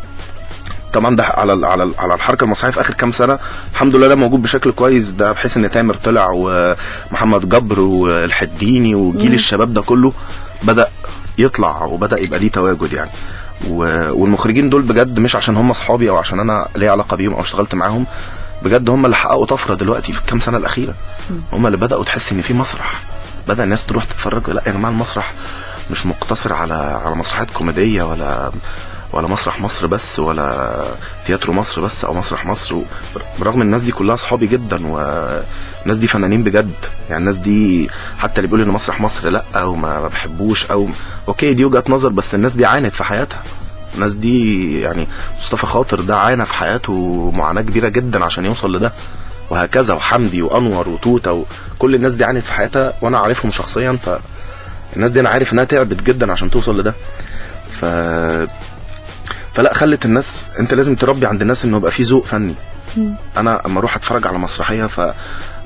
طبعا ده على الحركه المسرحيه في اخر كام سنه الحمد لله ده موجود بشكل كويس، ده بحيث ان تامر طلع ومحمد جبر والحديني وجيل الشباب ده كله بدا يطلع وبدا يبقى ليه تواجد يعني. والمخرجين دول بجد مش عشان هم اصحابي او عشان انا ليا علاقه بيهم او اشتغلت معاهم، بجد هم اللي حققوا طفره دلوقتي في الكام سنه الاخيره. هم اللي بداوا تحس ان في مسرح، بدا الناس تروح تتفرج. لا يا جماعه المسرح مش مقتصر على مسرحيات كوميديه ولا مسرح مصر بس ولا تياترو مصر بس او مسرح مصر. برغم الناس دي كلها صحابي جدا والناس دي فنانين بجد يعني. الناس دي حتى اللي بيقول ان مسرح مصر لا او ما بحبوش او اوكي دي وجهة نظر، بس الناس دي عانت في حياتها. الناس دي يعني مصطفى خاطر ده عانى في حياته معاناة كبيرة جدا عشان يوصل لده، وهكذا وحمدي وانور وتوته وكل الناس دي عانت في حياتها وانا عارفهم شخصيا. فالناس دي انا عارف انها تعبت جدا عشان توصل لده. فلا خلت الناس، انت لازم تربي عند الناس انه يبقى في ذوق فني. انا اما اروح اتفرج على مسرحيه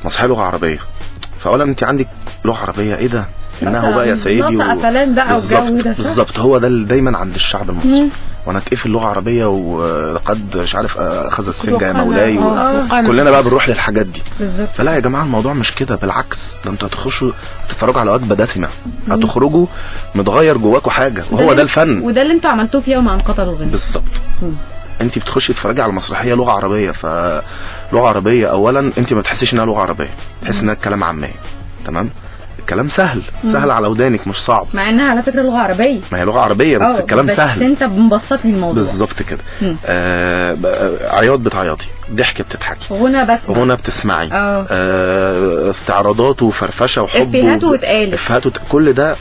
مسرحيه لغه عربيه، فاولا انت عندك لغه عربيه ايه ده انه بقى يا سيدي قفلان بقى والجو ده بالظبط. هو ده اللي دايما عند الشعب المصري. وانا اتقفل اللغه العربيه ولقد مش عارف اخذ السنجه يا مولاي كلنا بقى بنروح للحاجات دي بالظبط. فلا يا جماعه الموضوع مش كده، بالعكس ده انتوا هتخشوا تتفرجوا على وجبه دسمه، هتخرجوا متغير جواكوا حاجه، وهو ده الفن، وده اللي انتوا عملتوه في يوم عن قطر الغنى بالظبط. انت بتخشي تتفرجي على مسرحيه لغه عربيه، فلغه عربيه اولا انت ما بتحسيش انها لغه عربيه، تحس انها كلام عاميه. تمام، الكلام سهل على ودانك مش صعب، مع انها على فكره لغه عربيه. ما هي لغه عربيه بس الكلام سهل، بس انت مبسط لي الموضوع بالظبط كده. عياط بتعيطي، ضحك بتضحكي، غنى بتسمعي، استعراضات وفرفشه وحب افيهات واتقالت، كل ده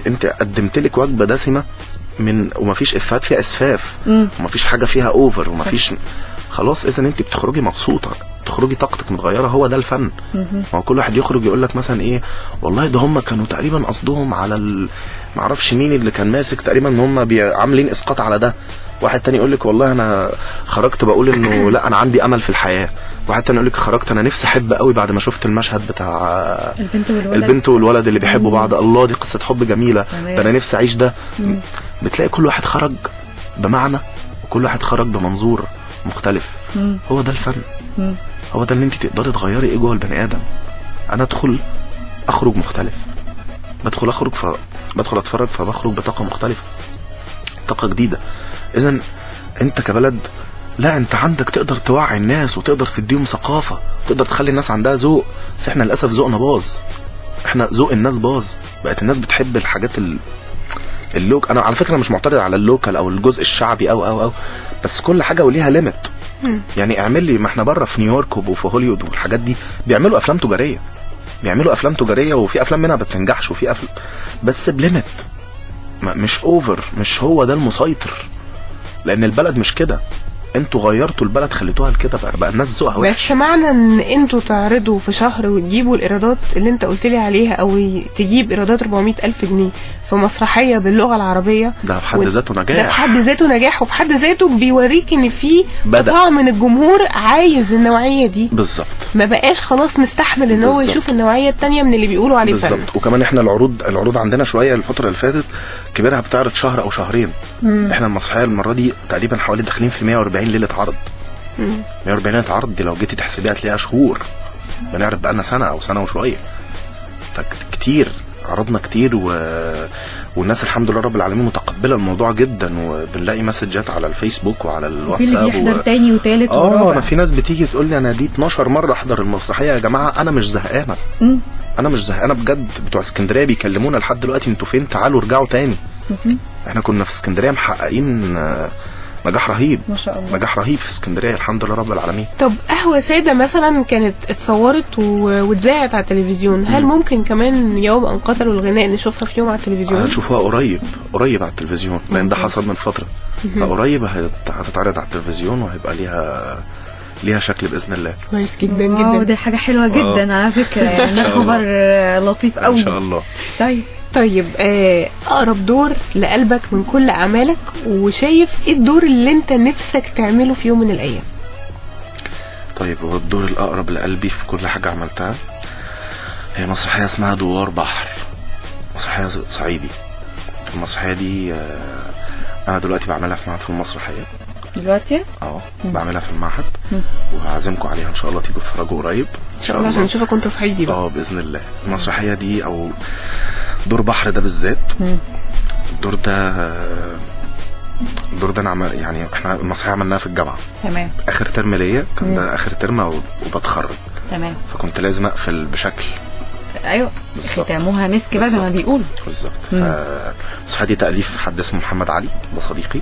انت قدمت لك وجبه دسمه ومفيش افيهات فيها اسفاف، ومفيش حاجه فيها اوفر، ومفيش خلاص. اذا انت بتخرجي مبسوطه، تخرجي طاقتك متغيره، هو ده الفن. ما هو كل واحد يخرج يقول لك مثلا ايه والله ده هم كانوا تقريبا قصدهم على معرفش مين اللي كان ماسك تقريبا ان هم عاملين اسقاط على ده. واحد تاني يقول لك والله انا خرجت بقول انه لا انا عندي امل في الحياه. واحد تاني يقول لك خرجت انا نفسي احب قوي بعد ما شفت المشهد بتاع البنت والولد اللي بيحبوا بعض، الله دي قصه حب جميله، ده انا نفسي اعيش ده. بتلاقي كل واحد خرج بمعنى وكل واحد خرج بمنظور مختلف. هو ده الفن، هو ده اللي انت تقدري تغيري ايه جوه البني ادم. انا ادخل اخرج مختلف، بدخل اتفرج فبخرج بطاقه مختلفه، طاقه جديده. اذا انت كبلد لا انت عندك تقدر توعي الناس وتقدر تديهم ثقافه، تقدر تخلي الناس عندها ذوق. بس احنا للاسف ذوقنا باظ، احنا ذوق الناس باظ، بقت الناس بتحب الحاجات اللوك. انا على فكره مش معترض على اللوكال او الجزء الشعبي او بس كل حاجه وليها ليميت. يعني اعمل لي، ما احنا بره في نيويورك وفي هوليوود والحاجات دي بيعملوا افلام تجاريه، وفي افلام منها بتنجحش وفي بس بليميت، مش اوفر، مش هو ده المسيطر، لان البلد مش كده. انتوا غيرتوا البلد خليتوها لكده، بقى الناس ذوقها وحش. بس معنى ان انتوا تعرضوا في شهر وتجيبوا الايرادات اللي انت قلت لي عليها، او تجيب ايرادات 400,000 جنيه في مسرحيه باللغه العربيه، ده في حد ذاته نجاح، ده في حد ذاته نجاح، وفي حد ذاته بيوريك ان في قطاع من الجمهور عايز النوعيه دي بالظبط، ما بقاش خلاص مستحمل ان هو يشوف النوعيه الثانيه من اللي بيقولوا عليه فن بالظبط. وكمان احنا العروض عندنا شويه الفتره اللي فاتت كبيرها بتعرض شهر او شهرين. احنا المسرحيه المره دي تقريبا حوالي داخلين في 140 ليله عرض. 140 ليله عرض دي لو جيتي تحسبيها هتلاقيها شهور، بنعرض بقالنا سنه او سنه وشويه، فكتير عرضنا كتير والناس الحمد لله رب العالمين متقبله الموضوع جدا، وبنلاقي مسجات على الفيسبوك وعلى الواتساب، في اللي بيحضر تاني وتالت ورابع. انا في ناس بتيجي تقول لي انا دي 12 مره احضر المسرحيه. يا جماعه انا مش زهقانه، انا مش زهقانه بجد. بتوع اسكندريه بيكلمونا لحد دلوقتي انتوا فين، تعالوا ارجعوا تاني. احنا كنا في اسكندريه محققين نجاح رهيب ما شاء الله. نجاح رهيب في اسكندريه الحمد لله رب العالمين. طب قهوة سادة مثلا كانت اتصورت واتذاعت على التلفزيون، هل ممكن كمان يوم أن قتلوا الغناء نشوفها في يوم على التلفزيون؟ هتشوفوها قريب على التلفزيون لان ده حصل من فتره. فقريب هتتعرض على التلفزيون وهيبقى ليها شكل باذن الله. كويس جدا جدا. دي حاجه حلوه جدا على فكره، يعني ده خبر لطيف قوي ان شاء الله. طيب اقرب دور لقلبك من كل اعمالك، وشايف ايه الدور اللي انت نفسك تعمله في يوم من الايام؟ طيب هو الدور الاقرب لقلبي في كل حاجه عملتها هي مسرحيه اسمها دوار بحر، مسرحيه صعيدي. المسرحيه دي انا دلوقتي بعملها في معهد فنون مسرحيه دلوقتي. بعملها في المعهد وهعزمكم عليها ان شاء الله تيجوا تتفرجوا قريب ان شاء الله عشان نشوفك وانت صعيدي بقى. باذن الله. المسرحيه دي او دور بحر ده بالذات، الدور ده انا يعني احنا المسرحيه عملناها في الجامعه. تمام. اخر ترم ليا كان ده اخر ترم وبتخرج. تمام. فكنت لازم اقفل بشكل. ايوه ختامها مسك بقى زي ما بيقولوا. بالظبط. فالمسرحيه دي تاليف حد اسمه محمد علي، ده صديقي.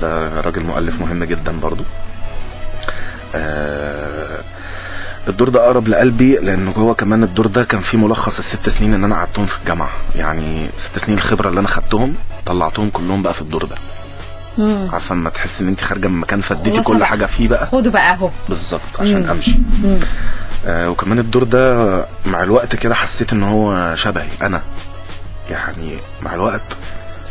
ده راجل مؤلف مهم جدا برضو. الدور ده اقرب لقلبي لانه هو كمان الدور ده كان فيه ملخص ال6 سنين ان انا قعدتهم في الجامعه، يعني 6 سنين الخبره اللي انا خدتهم طلعتهم كلهم بقى في الدور ده. عارفه اما تحس ان انت خارجه من مكان فديتي كل حاجه فيه بقى خدوا بقى اهو بالظبط عشان امشي. وكمان الدور ده مع الوقت كده حسيت ان هو شبهي انا، يعني مع الوقت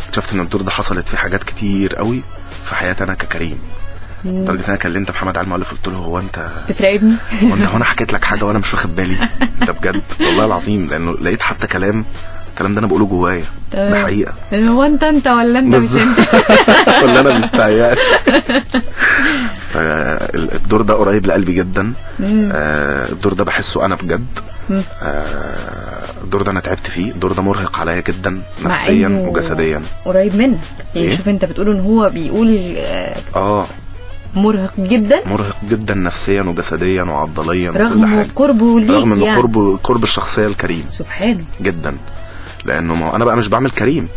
اكتشفت ان الدور ده حصلت فيه حاجات كتير قوي في حياتي انا ككريم. لدرجه ان انا كلمت محمد علي المؤلف قلت له هو انت بتراقبني؟ هو انا حكيت لك حاجه وانا مش واخد بالي؟ انت بجد والله العظيم، لانه لقيت حتى الكلام ده انا بقوله جوايا، ده حقيقه. هو انت ولا انت مش انت ولا انا مستعيان؟ فالدور ده قريب لقلبي جدا. الدور ده بحسه انا بجد. الدور ده انا تعبت فيه، الدور ده مرهق عليا جدا نفسيا وجسديا. قريب منك يعني شوف انت بتقول ان هو بيقول مرهق جدا نفسيا وجسديا وعضليا رغم قربه ليك، رغم انه قرب الشخصيه الكريم سبحانه جدا. لانه ما انا بقى مش بعمل كريم،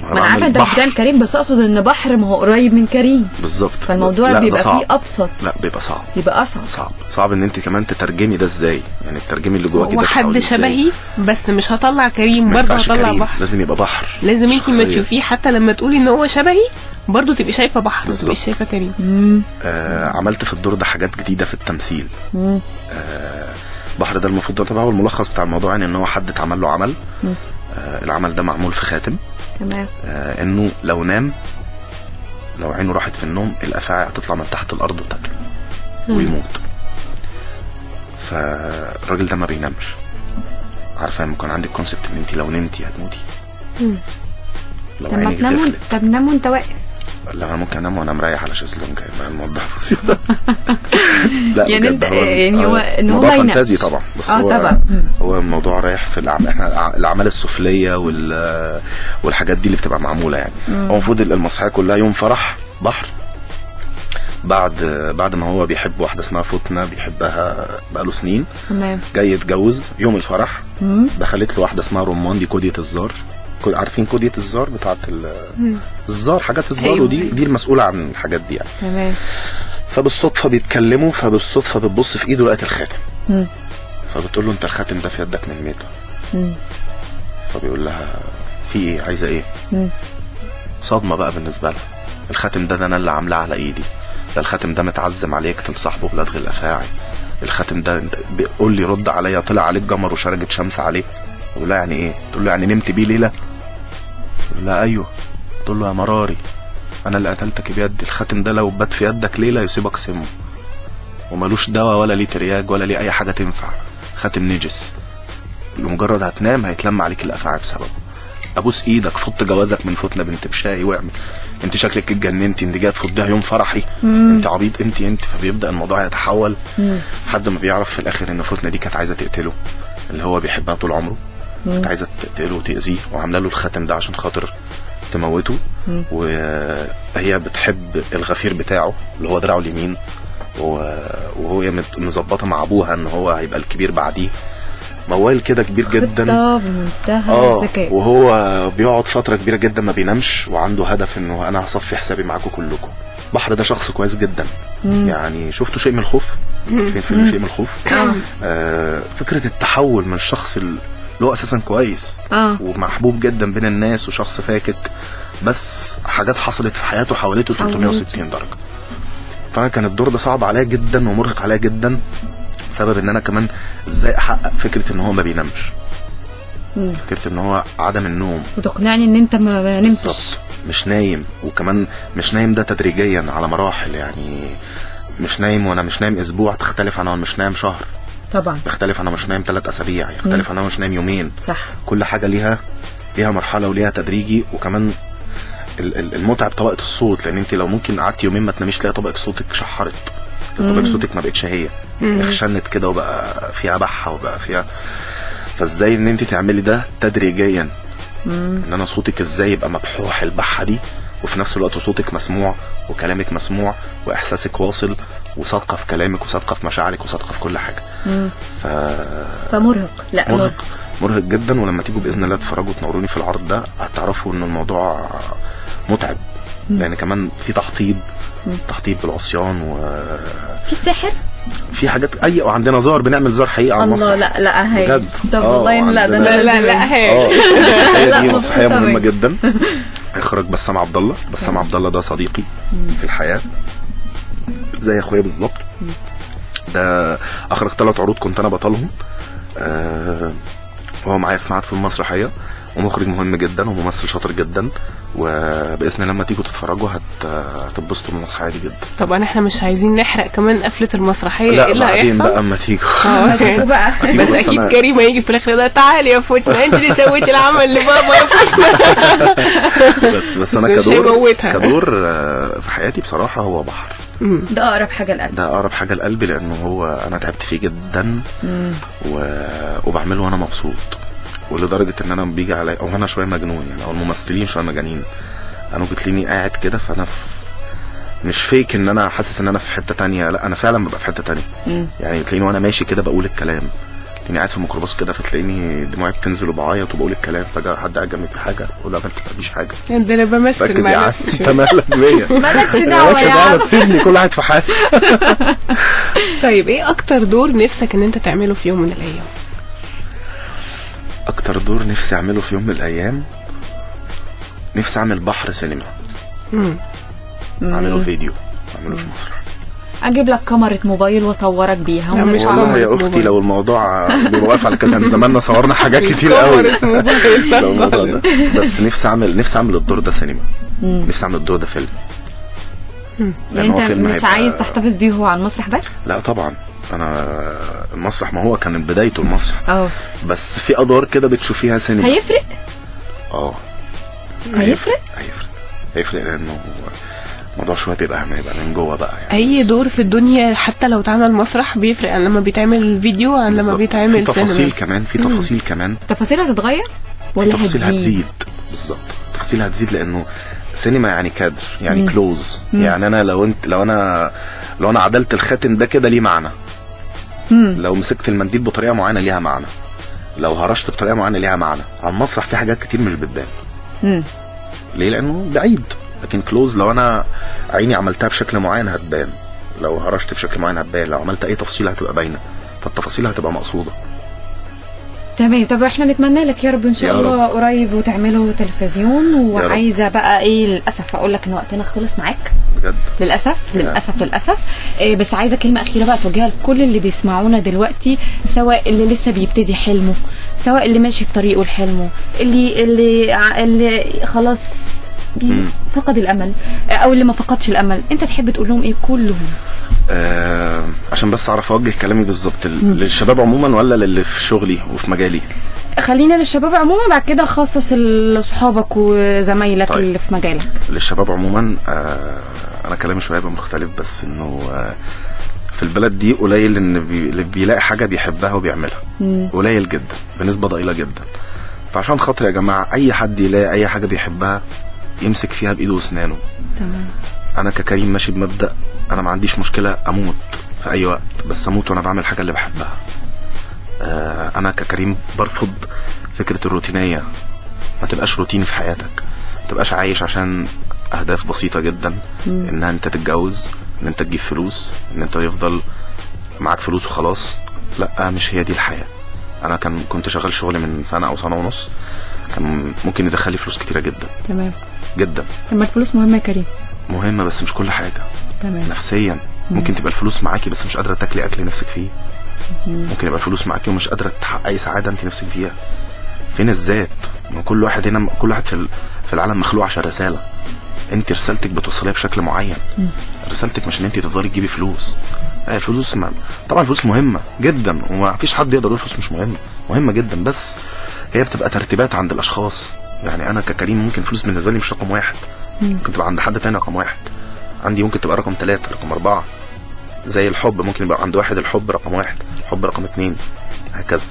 ما انا عارفه انت مش بتعمل كريم، بس اقصد ان بحر ما هو قريب من كريم بالظبط. فالموضوع بيبقى فيه ابسط. لا بيبقى صعب، بيبقى صعب ان انت كمان تترجمي ده ازاي، يعني تترجمي اللي جواكي ده. وحد شبهي بس مش هطلع كريم برضه، هطلع بحر. لازم يبقى بحر، لازم انت ما تشوفيه حتى لما تقولي ان هو شبهي برضه تبقي شايفه بحر، ما تبقيش شايفه كريم. عملت في الدور ده حاجات جديده في التمثيل. بحر ده المفروض ده تبعه الملخص بتاع الموضوع، يعني ان هو حد اتعمل له عمل. العمل ده معمول في خاتم. تمام. انه لو نام، لو عينه راحت في النوم الافاعي هتطلع من تحت الارض وتاكله ويموت. فالراجل ده ما بينامش. عارفه لما كان عندك كونسبت ان انت لو نمتي هتموتي. لو عينك غفلت طب نام وانت واقف. لا انا ممكن انام وانا مريح على شезлونج، الموضوع بسيط. لا يعني انت يعني هو ان هو فانتازي طبعا، بس هو الموضوع رايح في احنا الاعمال السفليه والحاجات دي اللي بتبقى معموله يعني. هو المفروض المسرحيه كلها يوم فرح بحر، بعد ما هو بيحب واحده اسمها فتنه بيحبها بقاله سنين. تمام. جاي يتجوز يوم الفرح. دخلت له واحده اسمها رمان، دي كوديه الزار. عارفين كودية الزار بتاعت الزار، حاجات الزار. أيوة. ودي المسؤولة عن الحاجات دي يعني. تمام. فبالصدفة بيتكلموا، فبالصدفة بتبص في ايده لقت الخاتم. فبتقول له انت الخاتم ده في يدك من ميتة. فبيقول لها في ايه، عايزة ايه؟ صدمة بقى بالنسبة لها. الخاتم ده انا اللي عاملاه على ايدي، ده الخاتم ده متعزم عليه يكتم صاحبه بلدغ الافاعي. الخاتم ده بيقول لي رد عليا، طلع عليك قمر وشرجة شمس عليه. تقول لها يعني ايه؟ تقول له يعني نمت بيه ليله؟ تقول لها ايوه. تقول له يا مراري انا اللي قتلتك بيدي، الخاتم ده لو بات في يدك ليله يصيبك سمه، ومالوش دواء ولا ليه ترياج ولا ليه اي حاجه تنفع، خاتم نجس، لمجرد هتنام هيتلم عليك الافاعي بسببه. ابوس ايدك فض جوازك من فتنه بنت بشاي واعمل، انت شكلك اتجننتي، انت جايه تفضيها يوم فرحي، انت عبيط انت. فبيبدا الموضوع يتحول لحد ما بيعرف في الاخر ان فتنه دي كانت عايزه تقتله، اللي هو بيحبها طول عمره. كانت عايزه تقتله وتاذيه، وعامله له الخاتم ده عشان خاطر تموته. وهي بتحب الغفير بتاعه اللي هو دراعه اليمين، وهو مظبطه مع ابوها ان هو هيبقى الكبير بعديه. موال كده كبير جدا بمنتهى الذكاء. وهو بيقعد فتره كبيره جدا ما بينامش، وعنده هدف انه انا هصفي حسابي معاكم كلكم. بحر ده شخص كويس جدا. يعني شفتوا شيء من الخوف؟ فين فيلم شيء من الخوف؟ فكره التحول من الشخص اللي هو اساسا كويس ومحبوب جدا بين الناس وشخص فاكك، بس حاجات حصلت في حياته حولته 360 درجه. فانا كان الدور ده صعب عليا جدا ومرهق عليا جدا، سبب ان انا كمان ازاي احقق فكره ان هو ما بينامش، فكره ان هو عدم النوم، وتقنعني ان انت ما نمتش، مش نايم. وكمان مش نايم ده تدريجيا على مراحل، يعني مش نايم وانا مش نايم اسبوع تختلف عن وانا مش نايم شهر، طبعا يختلف انا مش نايم 3 اسابيع، يختلف انا مش نايم يومين. صح. كل حاجه ليها مرحله وليها تدريجي. وكمان المتعب طبقه الصوت، لان انت لو ممكن قعدت يومين ما تناميش تلاقي طبقه صوتك شحرت، طبقه صوتك ما بقتش هي، اخشنت كده وبقى فيها بحه وبقى فيها. فازاي ان انت تعملي ده تدريجيا، ان انا صوتك ازاي يبقى مبحوح البحه دي، وفي نفس الوقت صوتك مسموع وكلامك مسموع واحساسك واصل وصادقه في كلامك وصادقه في مشاعرك وصادقه في كل حاجه. فمرهق. لا مرهق جدا. ولما تيجوا باذن الله تتفرجوا وتنوروني في العرض ده هتعرفوا ان الموضوع متعب، لان كمان في تحطيب بالعصيان في السحر، في حاجات وعندنا زار، بنعمل زار حقيقه على المسرح. الله. لا هي بجد. طب والله لا ده لا هي المسرحيه دي مسرحيه مهمه جدا. اخراج بسام عبد الله. بسام عبد الله ده صديقي في الحياه زي اخويا بالظبط. ده اخرج 3 عروض كنت انا بطلهم، وهو معايا في معهد فنون مسرحيه، ومخرج مهم جدا وممثل شاطر جدا. وباذن الله لما تيجوا تتفرجوا هتتبسطوا من المسرحيه دي جدا. طبعا احنا مش عايزين نحرق كمان قفله المسرحيه. لا ايه اللي بعدين هيحصل بقى اما تيجوا بقى. بس اكيد كريم هيجي في الاخر ده تعالي يا فتنه انت اللي سويتي العمل لبابا يا فتنه. بس انا كدور في حياتي بصراحه هو بحر. ده اقرب حاجه لقلبي. ده اقرب حاجه لقلبي، لانه هو انا تعبت فيه جدا وبعمله وانا مبسوط، ولدرجه ان انا بيجي علي او انا شويه مجنون، يعني او الممثلين شويه مجانين. انا بتلاقيني قاعد كده فانا مش فيك ان انا حاسس ان انا في حته تانية، لا انا فعلا ببقى في حته تانية. يعني بتلاقيني وانا ماشي كده بقول الكلام، تلاقيني قاعد في الميكروباص كده فتلاقيني دموعي بتنزل وبعيط وبقول الكلام، فجاه حد قاعد جنبي في حاجه اقول له ما مفيش حاجه، ده انا بمثل. ركز يا عم انت مالك بيا، مالكش دعوه يا عم، تسيبني كل واحد في حاله. طيب ايه اكتر دور نفسك ان انت تعمله في يوم من الايام؟ اكتر دور نفسي اعمله في يوم من الايام، نفسي اعمل بحر سينما. اعمله فيديو، اعمله في مسرح. اجيب لك كاميرا موبايل واصورك بيها. مش والله يا اختي لو الموضوع بيبقى واقف على كده كان زماننا صورنا حاجات كتير قوي. بس نفسي اعمل الدور ده سينما. نفسي اعمل الدور ده فيلم. يعني انت مش عايز تحتفظ بيه هو على المسرح بس؟ لا طبعا، انا المسرح ما هو كان بدايته المسرح. بس في ادوار كده بتشوفيها سينما. هيفرق؟ هيفرق لانه الموضوع شويه بيبقى من جوه بقى. يعني اي دور في الدنيا حتى لو اتعمل مسرح بيفرق عن لما بيتعمل فيديو عن لما بيتعمل سينما. في تفاصيل كمان تفاصيل هتتغير ولا تفاصيل هتزيد؟ بالظبط، تفاصيل هتزيد لانه سينما يعني كادر، يعني كلوز. يعني انا لو انا عدلت الخاتم ده كده ليه معنى، لو مسكت المنديل بطريقه معينه ليها معنى، لو هرشت بطريقه معينه ليها معنى. على المسرح في حاجات كتير مش بتبان. ليه؟ لانه بعيد. لكن كلوز لو انا عيني عملتها بشكل معين هتبان، لو هرشت بشكل معين هتبان، لو عملت اي تفصيل هتبقى باينه، فالتفاصيل هتبقى مقصوده. تمام. طب احنا نتمنى لك يا رب ان شاء الله قريب وتعملوا تلفزيون. وعايزه بقى ايه، للاسف اقول لك ان وقتنا خلص معاك بجد، للاسف. بس عايزه كلمه اخيره بقى توجهها لكل اللي بيسمعونا دلوقتي، سواء اللي لسه بيبتدي حلمه، سواء اللي ماشي في طريقه لحلمه، اللي خلاص فقد الامل، او اللي ما فقدش الامل. انت تحب تقول لهم ايه كلهم؟ عشان بس اعرف اوجه كلامي بالظبط، للشباب عموما ولا للي في شغلي وفي مجالي؟ خلينا للشباب عموما، بعد كده خصص لصحابك وزمايلك. طيب. اللي في مجالك. للشباب عموما انا كلامي شويه يبقى مختلف، بس انه في البلد دي قليل اللي بيلاقي حاجه بيحبها وبيعملها. قليل جدا، بنسبه ضئيله جدا. فعشان خاطر يا جماعه اي حد يلاقي اي حاجه بيحبها يمسك فيها بايده واسنانه. تمام. انا ككريم ماشي بمبدأ انا ما عنديش مشكله اموت في اي وقت، بس اموت وانا بعمل حاجه اللي بحبها. انا ككريم برفض فكره الروتينيه. ما تبقاش روتيني في حياتك، ما تبقاش عايش عشان اهداف بسيطه جدا، ان انت تتجوز، ان انت تجيب فلوس، ان انت يفضل معاك فلوس وخلاص. لا، مش هي دي الحياه. انا كنت شغال شغل من سنه او سنه ونص كان ممكن يدخل لي فلوس كتيره جدا. تمام جدا. لما الفلوس مهمه يا كريم. مهمه بس مش كل حاجه. تمام. نفسيا ممكن تبقى الفلوس معاكي بس مش قادره تاكلي اكل نفسك فيه. ممكن يبقى الفلوس معاكي ومش قادره تحققي سعاده انت نفسك فيها. فين الذات؟ ما كل واحد هنا، كل واحد في العالم مخلوق عشان رساله. انت رسالتك بتوصليها بشكل معين. رسالتك مش ان انت تفضلي تجيبي فلوس. الفلوس طبعا الفلوس مهمه جدا، وما فيش حد يقدر يقول الفلوس مش مهمه. مهمه جدا، بس هي بتبقى ترتيبات عند الاشخاص. يعني انا ككريم ممكن فلوس بالنسبه لي مش رقم واحد، ممكن تبقى عند حد تاني رقم واحد. عندي ممكن تبقى رقم 3، رقم 4. زي الحب ممكن يبقى عند واحد الحب رقم 1، الحب رقم 2، هكذا.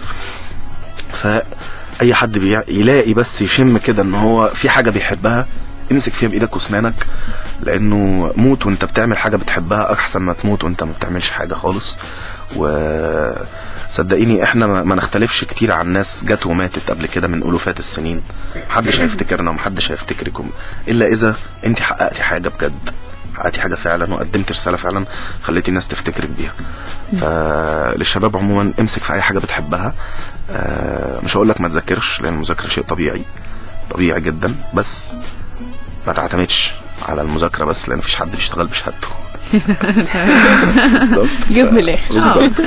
فأي حد يلاقي بس يشم كده ان هو في حاجة بيحبها، امسك فيها بايدك واسنانك، لانه موت وانت بتعمل حاجة بتحبها احسن ما تموت وانت ما بتعملش حاجة خالص. وصدقيني احنا ما نختلفش كتير عن ناس جت وماتت قبل كده من الوفات السنين. محدش هيفتكرنا ومحدش هيفتكركم الا اذا انت حققتي حاجة بجد، حققتي حاجة فعلا وقدمت رسالة فعلا خليتي الناس تفتكرك بيها. فللشباب عموما امسك في اي حاجة بتحبها. مش هقول لك ما تذاكرش، لان المذاكرة شيء طبيعي جدا، بس ما تعتمدش على المذاكرة بس، لان مفيش حد بيشتغل بشهادته. جيب من الاخر. بالظبط.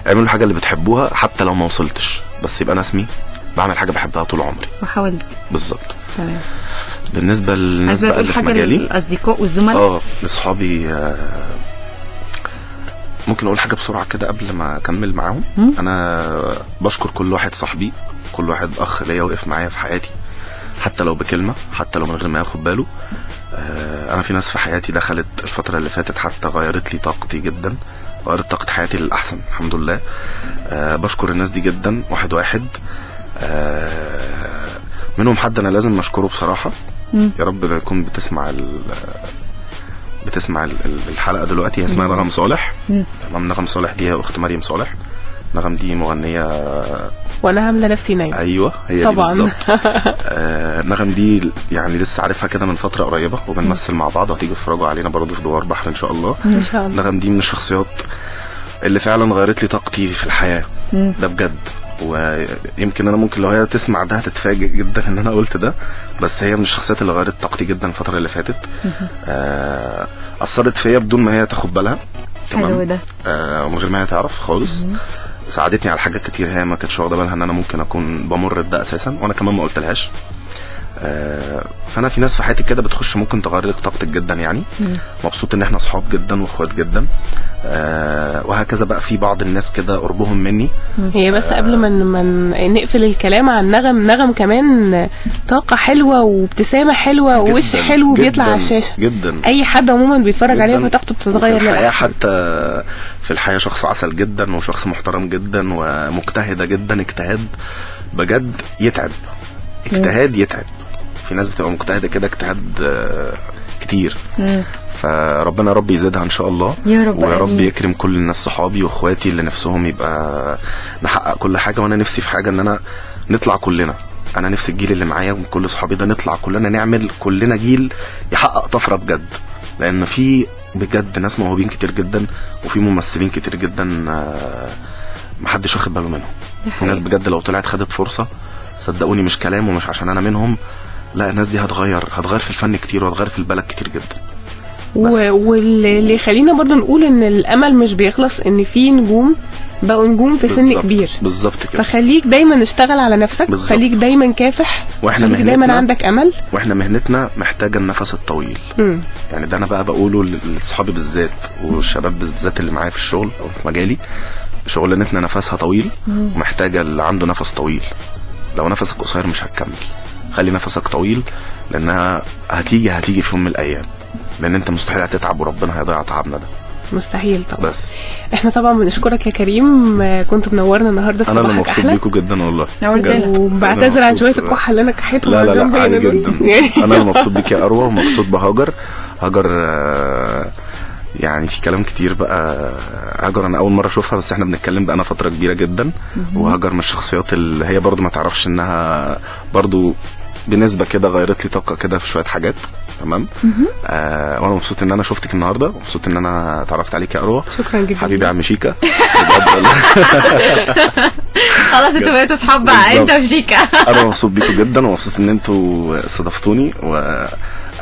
اعملوا الحاجة اللي بتحبوها حتى لو ما وصلتش، بس يبقى انا اسمي بعمل حاجة بحبها طول عمري وحاولت. بالظبط. تمام. بالنسبة للناس بقى اللي في مجالي، الاصدقاء والزملاء، لاصحابي، ممكن اقول حاجة بسرعة كده قبل ما اكمل معاهم. انا بشكر كل واحد صاحبي، كل واحد اخ ليا وقف معايا في حياتي، حتى لو بكلمة، حتى لو من غير ما ياخد باله. انا في ناس في حياتي دخلت الفترة اللي فاتت حتى غيرت لي طاقتي جدا، غيرت طاقة حياتي للأحسن الحمد لله. بشكر الناس دي جدا واحد واحد. منهم حد انا لازم اشكره بصراحة. يا رب يكون بتسمع الحلقة دلوقتي. هي اسمها نغم صالح. تمام. نغم صالح دي هي اخت مريم صالح. نغم دي مغنية وانا عامله نفسي نايمه. ايوه هي طبعا. دي بالظبط. نغم دي يعني لسه عارفها كده من فتره قريبه، وبنمثل مع بعض، هتيجي تتفرجوا علينا برضه في دوار بحر ان شاء الله. ان شاء الله. نغم دي من الشخصيات اللي فعلا غيرت لي طاقتي في الحياه. ده بجد. ويمكن انا ممكن لو هي تسمع ده هتتفاجئ جدا ان انا قلت ده، بس هي من الشخصيات اللي غيرت طاقتي جدا الفتره اللي فاتت. اثرت فيا بدون ما هي تاخد بالها. تمام. حلو ده. ومن غير ما هي تعرف خالص. ساعدتني على حاجات كتير هي ما كانتش واخده بالها ان انا ممكن اكون بمر بده اساسا، وانا كمان ما قلتلهاش. فانا في ناس في حياتي كده بتخش ممكن تغير لك طاقتك جدا يعني. مبسوط ان احنا اصحاب جدا واخوات جدا. وهكذا بقى في بعض الناس كده قربهم مني. هي بس قبل ما نقفل الكلام عن نغم كمان طاقة حلوة وابتسامة حلوة ووش حلو بيطلع على الشاشة جدا. اي حد عموما بيتفرج عليها فطاقته بتتغير للأحسن. حتى في الحياة شخص عسل جدا وشخص محترم جدا ومجتهدة جدا. اجتهاد بجد يتعب. اجتهاد يتعب. في ناس بتبقى مجتهدة كده اجتهاد كتير. فربنا رب يزيدها ان شاء الله يا رب. ويا رب يكرم كل الناس صحابي واخواتي اللي نفسهم يبقى نحقق كل حاجة. وانا نفسي في حاجة ان انا نطلع كلنا. انا نفسي الجيل اللي معايا وكل صحابي ده نطلع كلنا نعمل كلنا جيل يحقق طفرة بجد. لان في بجد ناس موهوبين كتير جدا وفي ممثلين كتير جدا محدش واخد باله منهم. في ناس بجد لو طلعت خدت فرصة صدقوني مش كلام ومش عشان انا منهم، لا الناس دي هتغير في الفن كتير وهتغير في البلد كتير جدا. واللي يخلينا برضو نقول ان الامل مش بيخلص، ان في نجوم بقوا نجوم في سن كبير. بالظبط كده. فخليك دايما اشتغل على نفسك. بالزبط. خليك دايما كافح. خليك دايما عندك امل. واحنا مهنتنا محتاجه النفس الطويل. يعني ده انا بقى بقوله لاصحابي بالذات والشباب بالذات اللي معايا في الشغل او في مجالي. شغلانتنا نفسها طويل ومحتاجه اللي عنده نفس طويل. لو نفسك قصير مش هتكمل. خلي نفسك طويل لانها هتيجي في يوم من الايام. لان انت مستحيل هتتعب وربنا هيضيع تعبنا ده. مستحيل طبعا. بس احنا طبعا بنشكرك يا كريم. كنت منورنا النهارده في صباحك احلى. انا مبسوط بيكم جدا والله. وبعتذر عن شويه الكحه اللي انا كحيتهم. لا عادي جدا. انا مبسوط بيك يا اروى ومبسوط بهاجر. هاجر يعني في كلام كتير بقى. هاجر انا اول مره اشوفها بس احنا بنتكلم بقى فتره كبيره جدا. وهاجر من الشخصيات اللي هي برضو ما تعرفش انها برضو بنسبه كده غيرت لي طاقه كده في شويه حاجات. تمام. وانا مبسوط ان انا شفتك النهارده، ومبسوط ان انا اتعرفت عليك يا اروى. شكرا جدا حبيبي يا عم شيكا. خلاص انتوا بقيتوا اصحاب بقى انت وشيكا. انا مبسوط بيكم جدا، ومبسوط ان انتوا استضفتوني،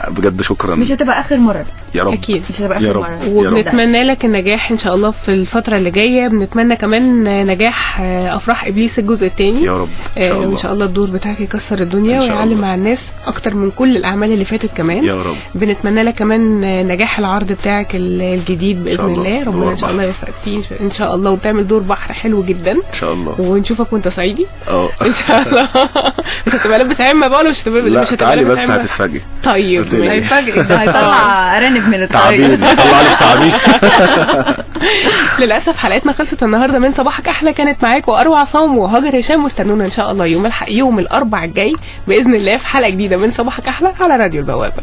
وبجد شكرا. مش هتبقى اخر مره يا رب. اكيد مش هتبقى اخر مره. وبنتمنى لك النجاح ان شاء الله في الفتره اللي جايه. بنتمنى كمان نجاح افراح ابليس الجزء الثاني يا رب ان شاء الله. وان شاء الله الدور بتاعك يكسر الدنيا ويعلم مع الناس اكتر من كل الاعمال اللي فاتت كمان يا رب. بنتمنى لك كمان نجاح العرض بتاعك الجديد باذن الله. ربنا ان شاء الله يوفقك فيه ان شاء الله، وتعمل دور بحر حلو جدا ان شاء الله، ونشوفك وانت صعيدي ان شاء الله. بس هتبقى لابس عمه بقى ولا مش هتبقى لابس عمه؟ تعالي بس هتتفاجئي. طيب هيفاجئ ده، هيطلع ارانب من الطريق. هيطلع لك تعبير. للاسف حلقتنا خلصت النهارده من صباحك احلى. كانت معاكم اروى عصام وهاجر هشام، واستنونا ان شاء الله يوم الاربعاء الجاي باذن الله في حلقه جديده من صباحك احلى على راديو البوابه.